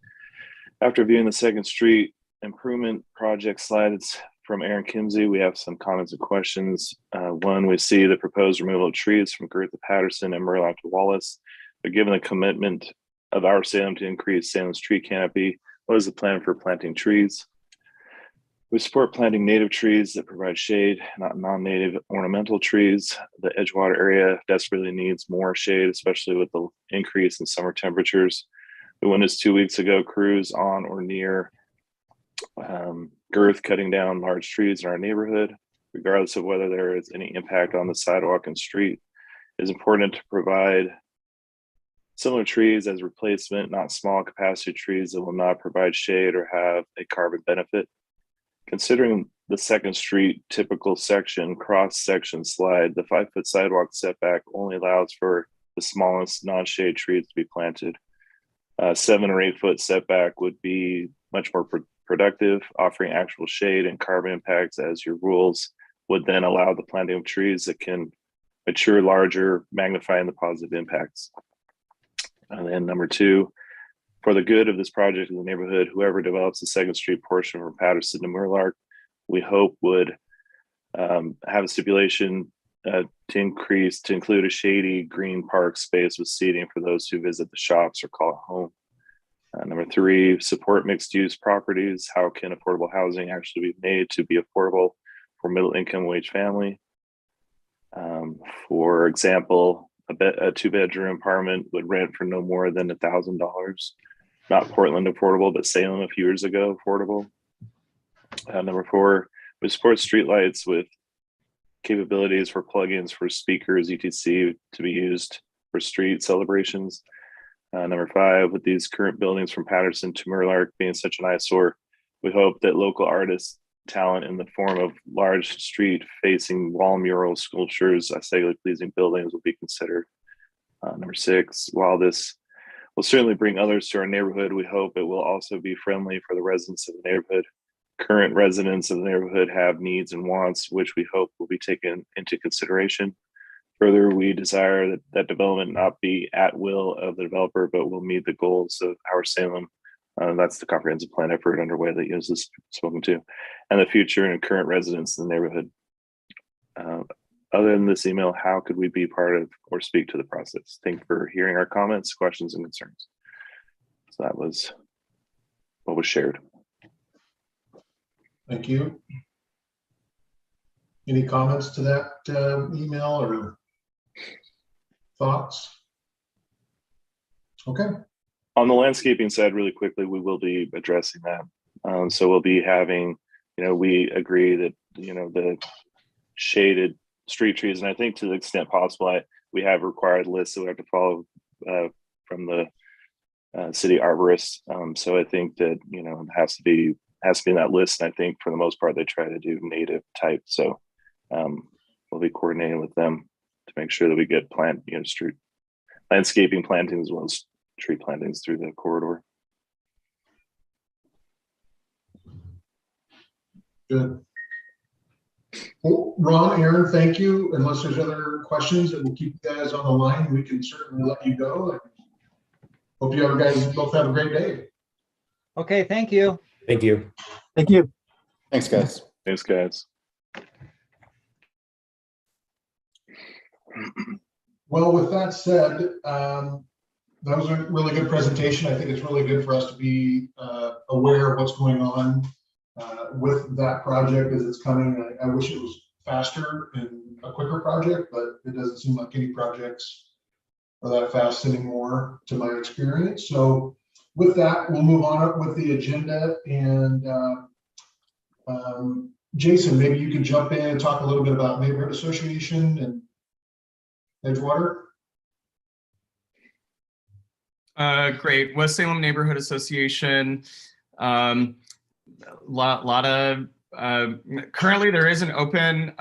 After viewing the 2nd Street improvement project slides from Aaron Kimsey, we have some comments and questions. One, we see the proposed removal of trees from Girth to Patterson and Murlock to Wallace. But given the commitment of our Salem to increase Salem's tree canopy, what is the plan for planting trees? We support planting native trees that provide shade, not non-native ornamental trees. The Edgewater area desperately needs more shade, especially with the increase in summer temperatures. We witnessed 2 weeks ago crews on or near Girth cutting down large trees in our neighborhood. Regardless of whether there is any impact on the sidewalk and street, it is important to provide similar trees as replacement, not small capacity trees that will not provide shade or have a carbon benefit. Considering the Second Street typical section, cross-section slide, the 5-foot sidewalk setback only allows for the smallest non-shade trees to be planted. 7 or 8 foot setback would be much more productive, offering actual shade and carbon impacts, as your rules would then allow the planting of trees that can mature larger, magnifying the positive impacts. And then number 2, for the good of this project in the neighborhood, whoever develops the Second Street portion from Patterson to Murlark, we hope would have a stipulation to include a shady green park space with seating for those who visit the shops or call it home. Number 3, support mixed use properties. How can affordable housing actually be made to be affordable for middle income wage family? For example, a 2-bedroom apartment would rent for no more than $1,000. Not Portland affordable, but Salem a few years ago affordable. Number 4, we support streetlights with capabilities for plugins for speakers, etc., to be used for street celebrations. Number 5, with these current buildings from Patterson to Murlark being such an eyesore, we hope that local artists' talent in the form of large street-facing wall mural sculptures, aesthetically pleasing buildings will be considered. Number 6, while this will certainly bring others to our neighborhood, we hope it will also be friendly for the residents of the neighborhood. Current residents of the neighborhood have needs and wants, which we hope will be taken into consideration. Further, we desire that development not be at will of the developer, but will meet the goals of our Salem. That's the comprehensive plan effort underway that you have spoken to, and the future and current residents in the neighborhood. Other than this email, how could we be part of or speak to the process? Thank you for hearing our comments, questions, and concerns. So that was what was shared. Thank you. Any comments to that email or thoughts? Okay. On the landscaping side, really quickly, we will be addressing that. So we'll be having, we agree that, the shaded street trees, and I think to the extent possible, we have required lists that we have to follow from the city arborist. So I think that, it has to be in that list. And I think for the most part, they try to do native type. So we'll be coordinating with them to make sure that we get street landscaping plantings as well as tree plantings through the corridor. Good. Well, Ron, Aaron, thank you. Unless there's other questions that will keep you guys on the line, we can certainly let you go. And hope you guys both have a great day. Okay, thank you. Thank you. Thank you. Thanks, guys. Thanks, guys. Well, with that said, that was a really good presentation. I think it's really good for us to be aware of what's going on with that project as it's coming. I wish it was faster and a quicker project, but it doesn't seem like any projects are that fast anymore to my experience. So with that, we'll move on with the agenda. And Jason, maybe you can jump in and talk a little bit about neighborhood association and Edgewater. Great. West Salem Neighborhood Association. Lot of currently there is an open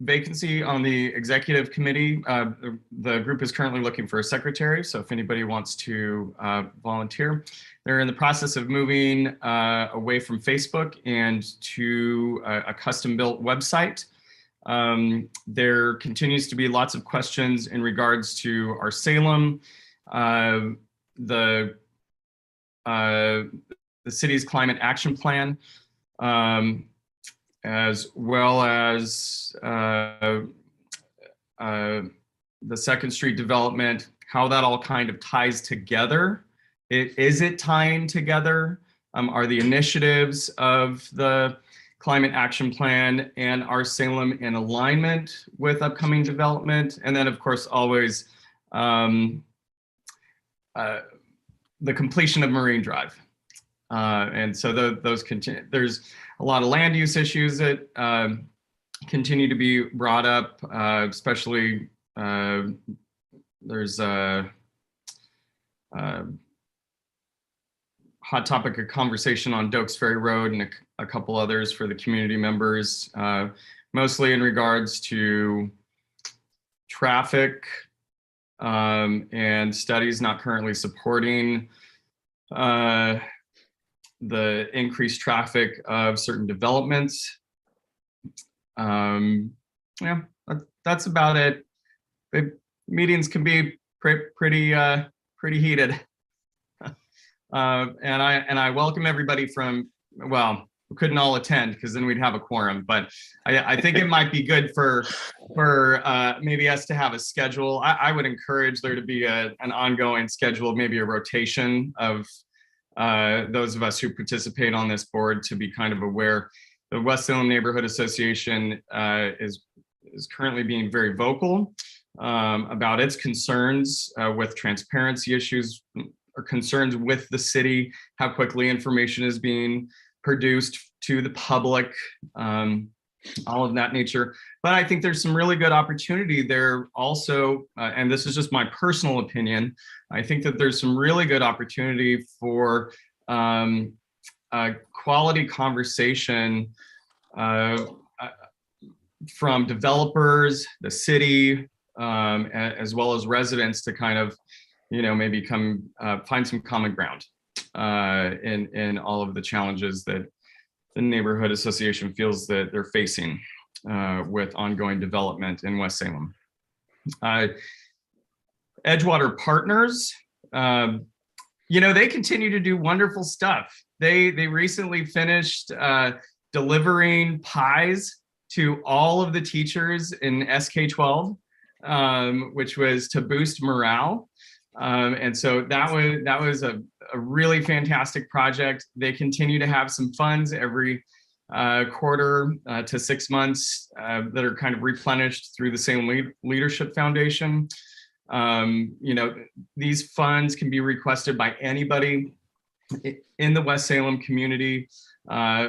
vacancy on the executive committee. The group is currently looking for a secretary, so if anybody wants to volunteer. They're in the process of moving away from Facebook and to a custom-built website. There continues to be lots of questions in regards to our Salem, the city's climate action plan, as well as the Second Street development, how that all kind of ties together. Is it tying together? Are the initiatives of the climate action plan and our Salem in alignment with upcoming development? And then of course, always the completion of Marine Drive. And so those continue. There's a lot of land use issues that continue to be brought up, especially there's hot topic of conversation on Dokes Ferry Road and a couple others for the community members, mostly in regards to traffic and studies not currently supporting the increased traffic of certain developments. Yeah, that's about it. The meetings can be pretty heated. And I welcome everybody from, well, we couldn't all attend because then we'd have a quorum, but I think it might be good for maybe us to have a schedule. I would encourage there to be an ongoing schedule, maybe a rotation of those of us who participate on this board to be kind of aware. The West Salem Neighborhood Association is currently being very vocal about its concerns with transparency issues, or concerns with the city, how quickly information is being produced to the public, all of that nature. But I think there's some really good opportunity there also, and this is just my personal opinion, I think that there's some really good opportunity for quality conversation from developers, the city, as well as residents to kind of, maybe find some common ground in all of the challenges that the neighborhood association feels that they're facing with ongoing development in West Salem. Edgewater Partners, they continue to do wonderful stuff. They recently finished delivering pies to all of the teachers in SK12, which was to boost morale. And so that was a really fantastic project. They continue to have some funds every quarter to 6 months that are kind of replenished through the Salem Leadership Foundation. These funds can be requested by anybody in the West Salem community,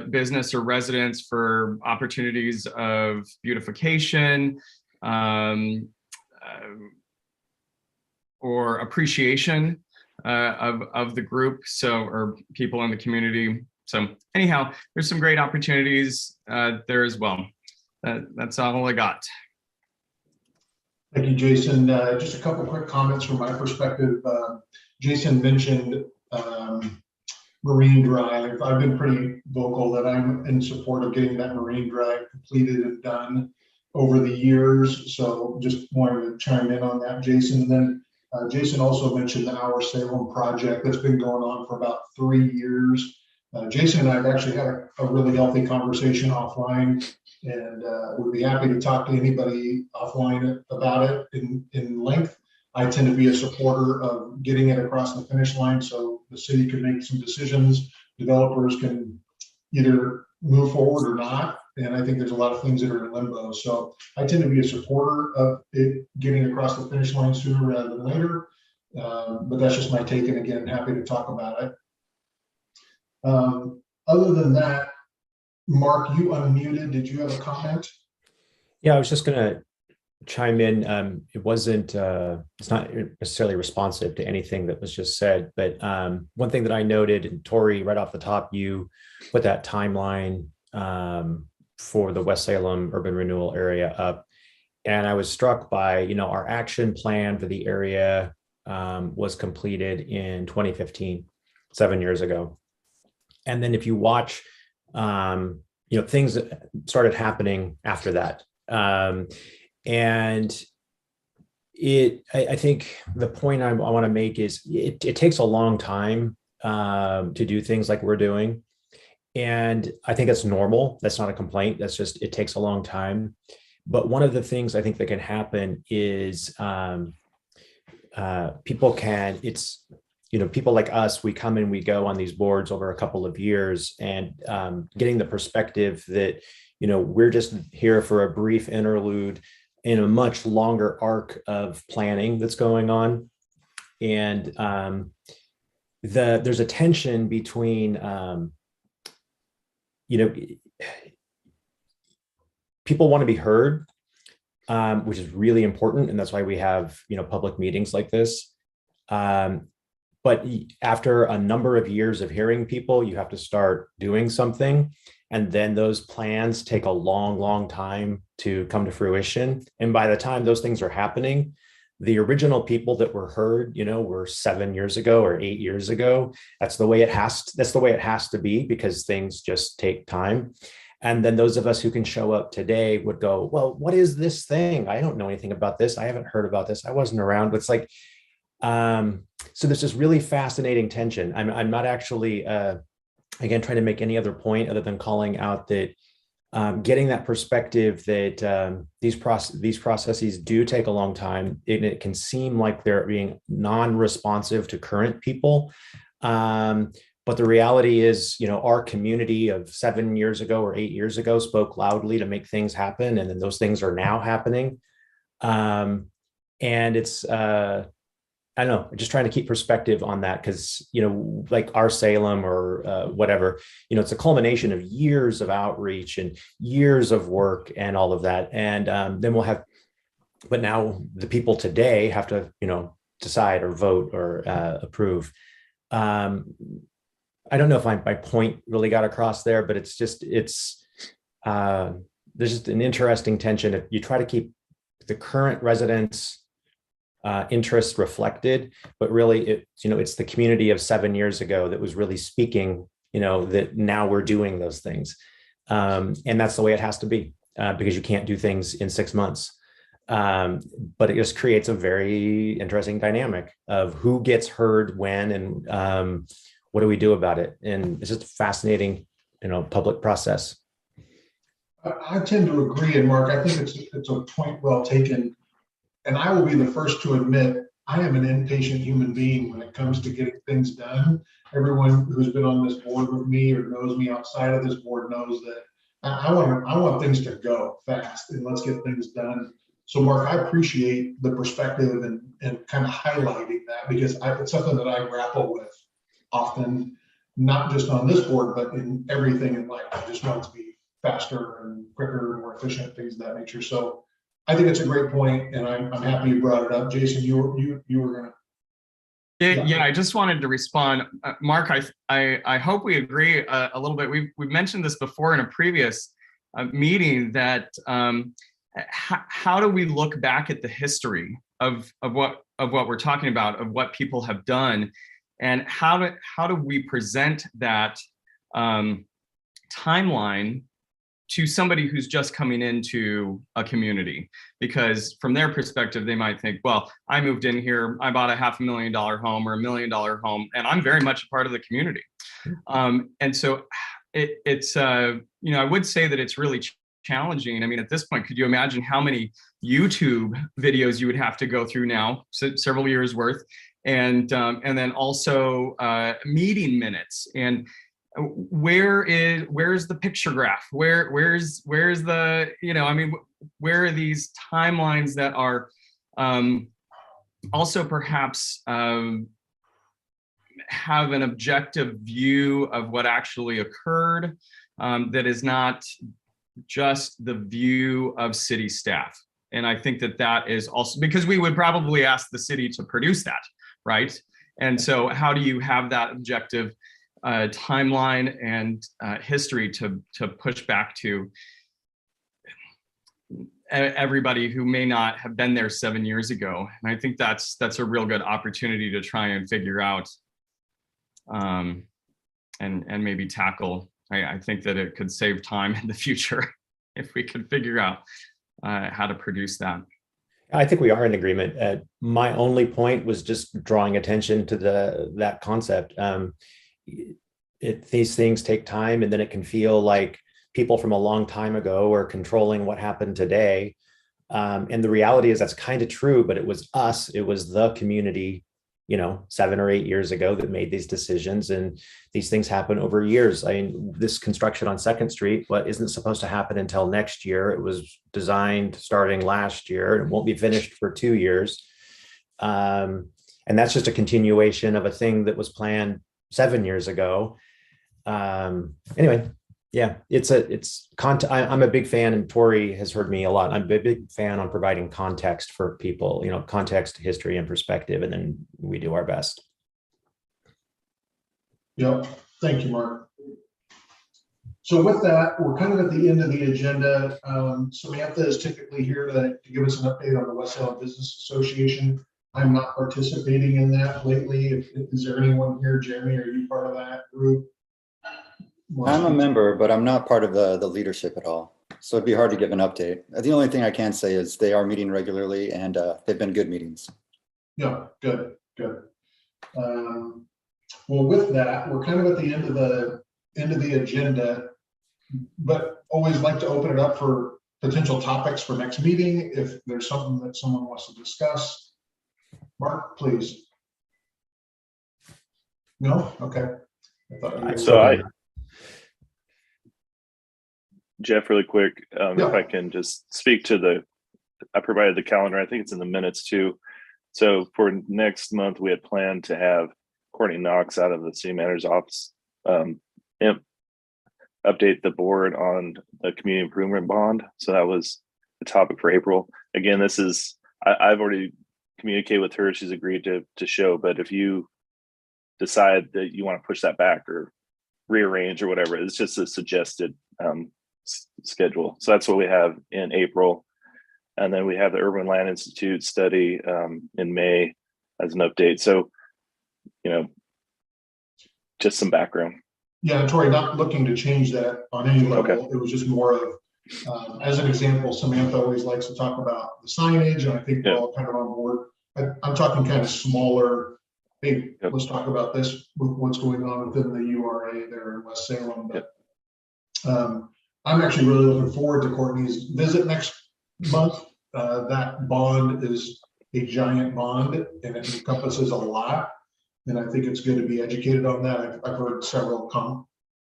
business or residents, for opportunities of beautification, or appreciation of the group, or people in the community. So anyhow, there's some great opportunities there as well. That's all I got. Thank you, Jason. Just a couple of quick comments from my perspective. Jason mentioned Marine Drive. I've been pretty vocal that I'm in support of getting that Marine Drive completed and done over the years. So just wanted to chime in on that, Jason. And then Jason also mentioned the Our Salem project that's been going on for about 3 years. Jason and I have actually had a really healthy conversation offline, and would be happy to talk to anybody offline about it in length. I tend to be a supporter of getting it across the finish line so the city can make some decisions. Developers can either move forward or not. And I think there's a lot of things that are in limbo. So I tend to be a supporter of it getting across the finish line sooner rather than later. But that's just my take. And again, happy to talk about it. Other than that, Mark, you unmuted. Did you have a comment? Yeah, I was just going to chime in. It wasn't, it's not necessarily responsive to anything that was just said, but one thing that I noted, and Tori, right off the top, you put that timeline for the West Salem urban renewal area up. And I was struck by, our action plan for the area was completed in 2015, 7 years ago. And then if you watch, things started happening after that. And I think the point I want to make is it takes a long time to do things like we're doing. And I think that's normal. That's not a complaint. That's just, it takes a long time. But one of the things I think that can happen is people like us, we come and we go on these boards over a couple of years, and getting the perspective that, we're just here for a brief interlude in a much longer arc of planning that's going on. And there's a tension between, people want to be heard, which is really important. And that's why we have, public meetings like this. but after a number of years of hearing people, you have to start doing something. And then those plans take a long, long time to come to fruition. And by the time those things are happening, the original people that were heard, were 7 years ago or 8 years ago. That's the way it has to be, because things just take time. And then those of us who can show up today would go, well, what is this thing? I don't know anything about this. I haven't heard about this. I wasn't around. But it's like, so there's this really fascinating tension. I'm not actually, again, trying to make any other point other than calling out that getting that perspective that these processes do take a long time. It can seem like they're being non-responsive to current people. But the reality is, our community of 7 years ago or 8 years ago spoke loudly to make things happen. And then those things are now happening. And it's, I don't know, just trying to keep perspective on that, because, like our Salem or whatever, it's a culmination of years of outreach and years of work and all of that. And then but now the people today have to, decide or vote or approve. I don't know if my point really got across there, but there's just an interesting tension. If you try to keep the current residents' interests reflected, but really it's the community of 7 years ago that was really speaking, that now we're doing those things. And that's the way it has to be, because you can't do things in 6 months. But it just creates a very interesting dynamic of who gets heard when, and what do we do about it? And it's just a fascinating, public process. I tend to agree. And Mark, I think it's a point well taken. And I will be the first to admit, I am an impatient human being when it comes to getting things done. Everyone who's been on this board with me or knows me outside of this board knows that I want things to go fast, and let's get things done. So Mark, I appreciate the perspective and kind of highlighting that, because it's something that I grapple with often, not just on this board, but in everything in life. I just want it to be faster and quicker and more efficient, things of that nature. So I think it's a great point, and I'm happy you brought it up. Jason, you were gonna. Yeah, I just wanted to respond, Mark. I hope we agree a little bit. We've mentioned this before in a previous meeting, that how do we look back at the history of what we're talking about, of what people have done, and how do we present that timeline to somebody who's just coming into a community? Because from their perspective, they might think, well, I moved in here, I bought a $500,000 home or $1 million home, and I'm very much a part of the community. And so it's I would say that it's really challenging. I mean, at this point, could you imagine how many YouTube videos you would have to go through now, several years worth, and then also meeting minutes, and where's the picture graph? Where's the, where are these timelines that are also perhaps have an objective view of what actually occurred, that is not just the view of city staff. And I think that is also because we would probably ask the city to produce that, right? And so how do you have that objective timeline and history to push back to everybody who may not have been there 7 years ago? And I think that's a real good opportunity to try and figure out and maybe tackle. I think that it could save time in the future if we could figure out how to produce that. I think we are in agreement. My only point was just drawing attention to that concept. These things take time, and then it can feel like people from a long time ago are controlling what happened today. And the reality is that's kind of true, but it was the community, 7 or 8 years ago that made these decisions, and these things happen over years. I mean, this construction on 2nd Street, isn't supposed to happen until next year. It was designed starting last year, and it won't be finished for 2 years. And that's just a continuation of a thing that was planned 7 years ago. Anyway, yeah, I'm a big fan, and Tori has heard me a lot. I'm a big fan on providing context for people, context, history, and perspective, and then we do our best. Yep. Thank you, Mark. So with that, we're kind of at the end of the agenda. Samantha is typically here to give us an update on the West Salem Business Association. I'm not participating in that lately. Is there anyone here? Jeremy, are you part of that group? I'm a member, but I'm not part of the leadership at all. So it'd be hard to give an update. The only thing I can say is they are meeting regularly and they've been good meetings. Yeah, good. Well, with that, we're kind of at the end of the agenda, but always like to open it up for potential topics for next meeting. If there's something that someone wants to discuss, Mark, please. No? Okay. Jeff, really quick, if I can just speak to I provided the calendar. I think it's in the minutes too. So for next month, we had planned to have Courtney Knox out of the city manager's office update the board on the community improvement bond. So that was the topic for April. Again, this is, I've already communicated with her. She's agreed to show, but if you decide that you want to push that back or rearrange or whatever, it's just a suggested schedule. So that's what we have in April. And then we have the Urban Land Institute study in May as an update. So, just some background. Yeah, Tori, not looking to change that on any level. Okay. It was just more of, as an example, Samantha always likes to talk about the signage, and I think we're all kind of on board. I'm talking kind of smaller, hey, let's talk about this with what's going on within the URA there in West Salem. But I'm actually really looking forward to Courtney's visit next month. That bond is a giant bond and it encompasses a lot. And I think it's good to be educated on that. I've heard several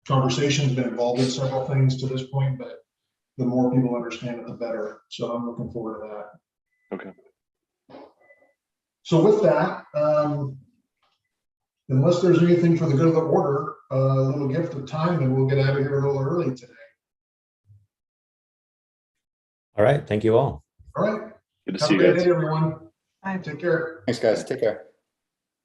conversations, been involved in several things to this point, but the more people understand it, the better. So I'm looking forward to that. Okay. So with that, unless there's anything for the good of the order, a little gift of time and we'll get out of here a little early today. All right. Thank you all. All right. Good to Have see a you great guys. day, everyone. Bye. Take care. Thanks, guys. Take care.